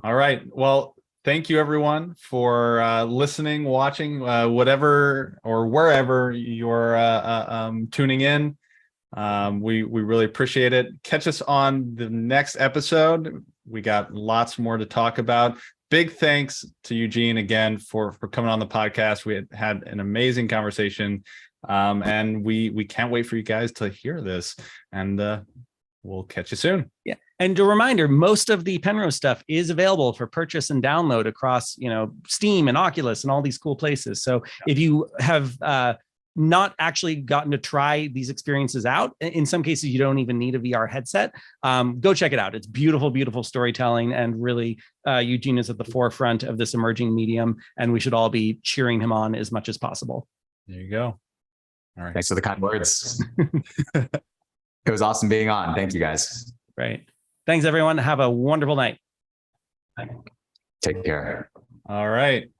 All right. Well, thank you everyone for listening, watching, whatever or wherever you're tuning in. We really appreciate it. Catch us on the next episode. We got lots more to talk about. Big thanks to Eugene again for coming on the podcast. We had an amazing conversation, and we can't wait for you guys to hear this. And we'll catch you soon. Yeah, and a reminder: most of the Penrose stuff is available for purchase and download across Steam and Oculus and all these cool places. So if you have not actually gotten to try these experiences out, in some cases you don't even need a VR headset, go check it out. It's beautiful, beautiful storytelling, and really Eugene is at the forefront of this emerging medium, and we should all be cheering him on as much as possible. There you go. All right, thanks for the kind words. It was awesome being on. Thank you guys. Great. Thanks everyone. Have a wonderful night. Take care. All right.